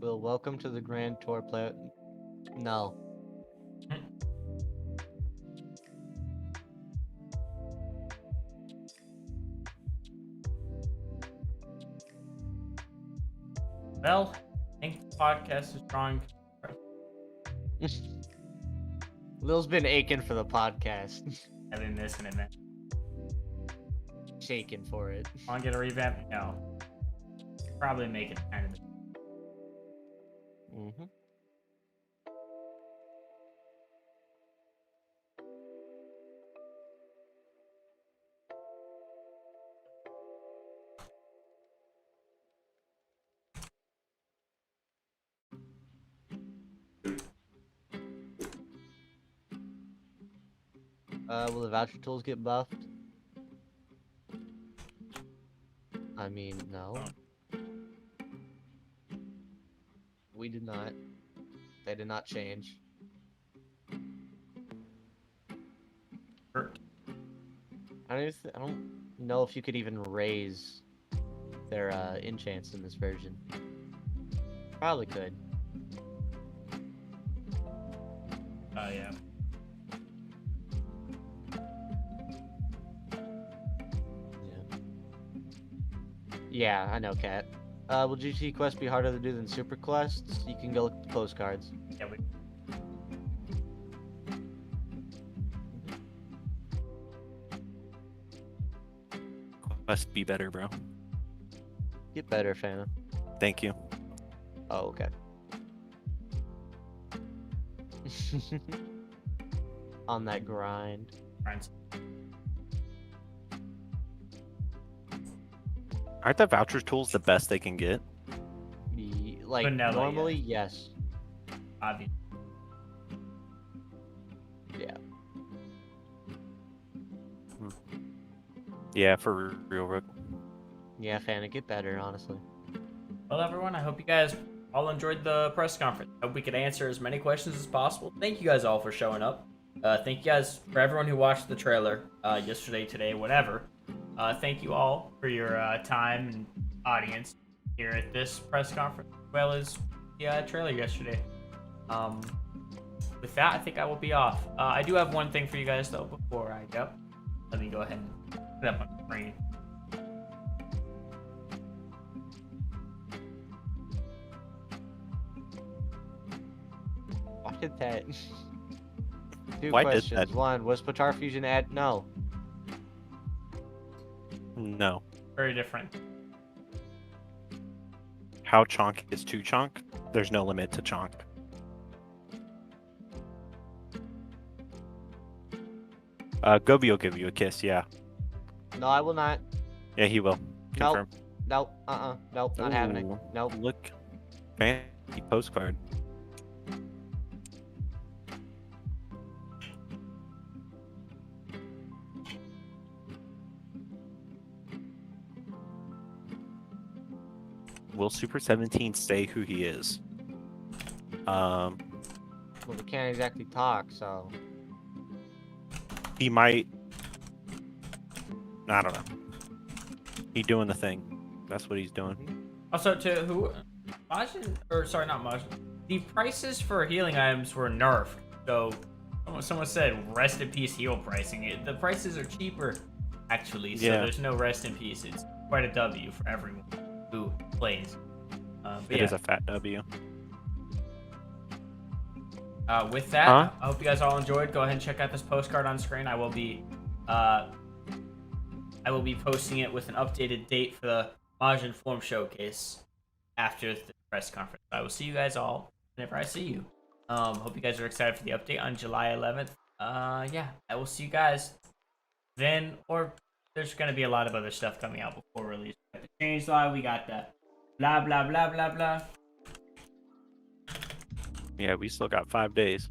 Will welcome to the Grand Tour play. No. Well, I think the podcast is drawing. Lil's been aching for the podcast. Having this and that. Shaking for it. Want to get a revamp? No. Probably make it kind of. Mm-hmm. Will the voucher tools get buffed? I mean, no. We did not. They did not change. Hurt. I don't. know if you could even raise their enchants in this version. Probably could. Oh yeah. Yeah, I know, Cat. Will GT quests be harder to do than super quests? You can go look at the postcards. Yeah, we Must be better, bro. Get better, Fana. Thank you. Oh, okay. On that grind. friends. Aren't the voucher tools the best they can get? Like, Vanilla, normally, yes. Obvious. Yeah. Yeah, for real. Yeah, Fana, get better, honestly. Well, everyone, I hope you guys all enjoyed the press conference. I hope we could answer as many questions as possible. Thank you guys all for showing up. Thank you guys for everyone who watched the trailer yesterday, today, whatever. Thank you all for your time and audience here at this press conference, as well as the trailer yesterday. With that, I think I will be off. I do have one thing for you guys, though, before I go. Let me go ahead and put up on the screen. Why did that? Two Why did questions. that? One, was Pitar Fusion add? No. No. Very different. How chonk is too chonk? There's no limit to chonk. Gobi will give you a kiss, yeah. No, I will not. Yeah, he will. Nope. Confirm. Nope. Nope. Not happening. Ooh, Nope. Look. Fancy postcard. Will Super 17 say who he is? Well, we can't exactly talk, so. He might. I don't know. He doing the thing. That's what he's doing. Also, to who, Majin, or sorry, not Majin. The prices for healing items were nerfed. So, someone said rest in peace heal pricing. The prices are cheaper, actually. So Yeah. there's no rest in peace. It's quite a W for everyone who plays. But It yeah. is a fat W. With that, Huh? I hope you guys all enjoyed. Go ahead and check out this postcard on screen. I will be posting it with an updated date for the Majin Form Showcase after the press conference. I will see you guys all whenever I see you. Hope you guys are excited for the update on July 11th. Yeah, I will see you guys then, or there's gonna be a lot of other stuff coming out before release. We got the change law, we got the blah blah blah blah blah. Yeah, we still got 5 days.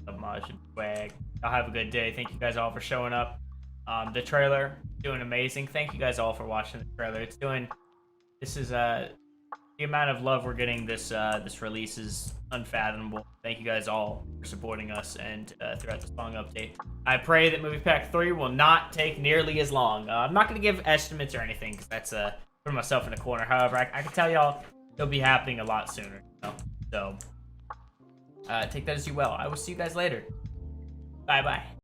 Majin swag. Y'all have a good day. Thank you guys all for showing up. The trailer doing amazing. Thank you guys all for watching the trailer. This is the amount of love we're getting this release is unfathomable. Thank you guys all for supporting us and throughout this long update. I pray that Movie Pack 3 will not take nearly as long. I'm not going to give estimates or anything because that's putting myself in a corner. However, I can tell y'all it'll be happening a lot sooner. So take that as you will. I will see you guys later. Bye-bye.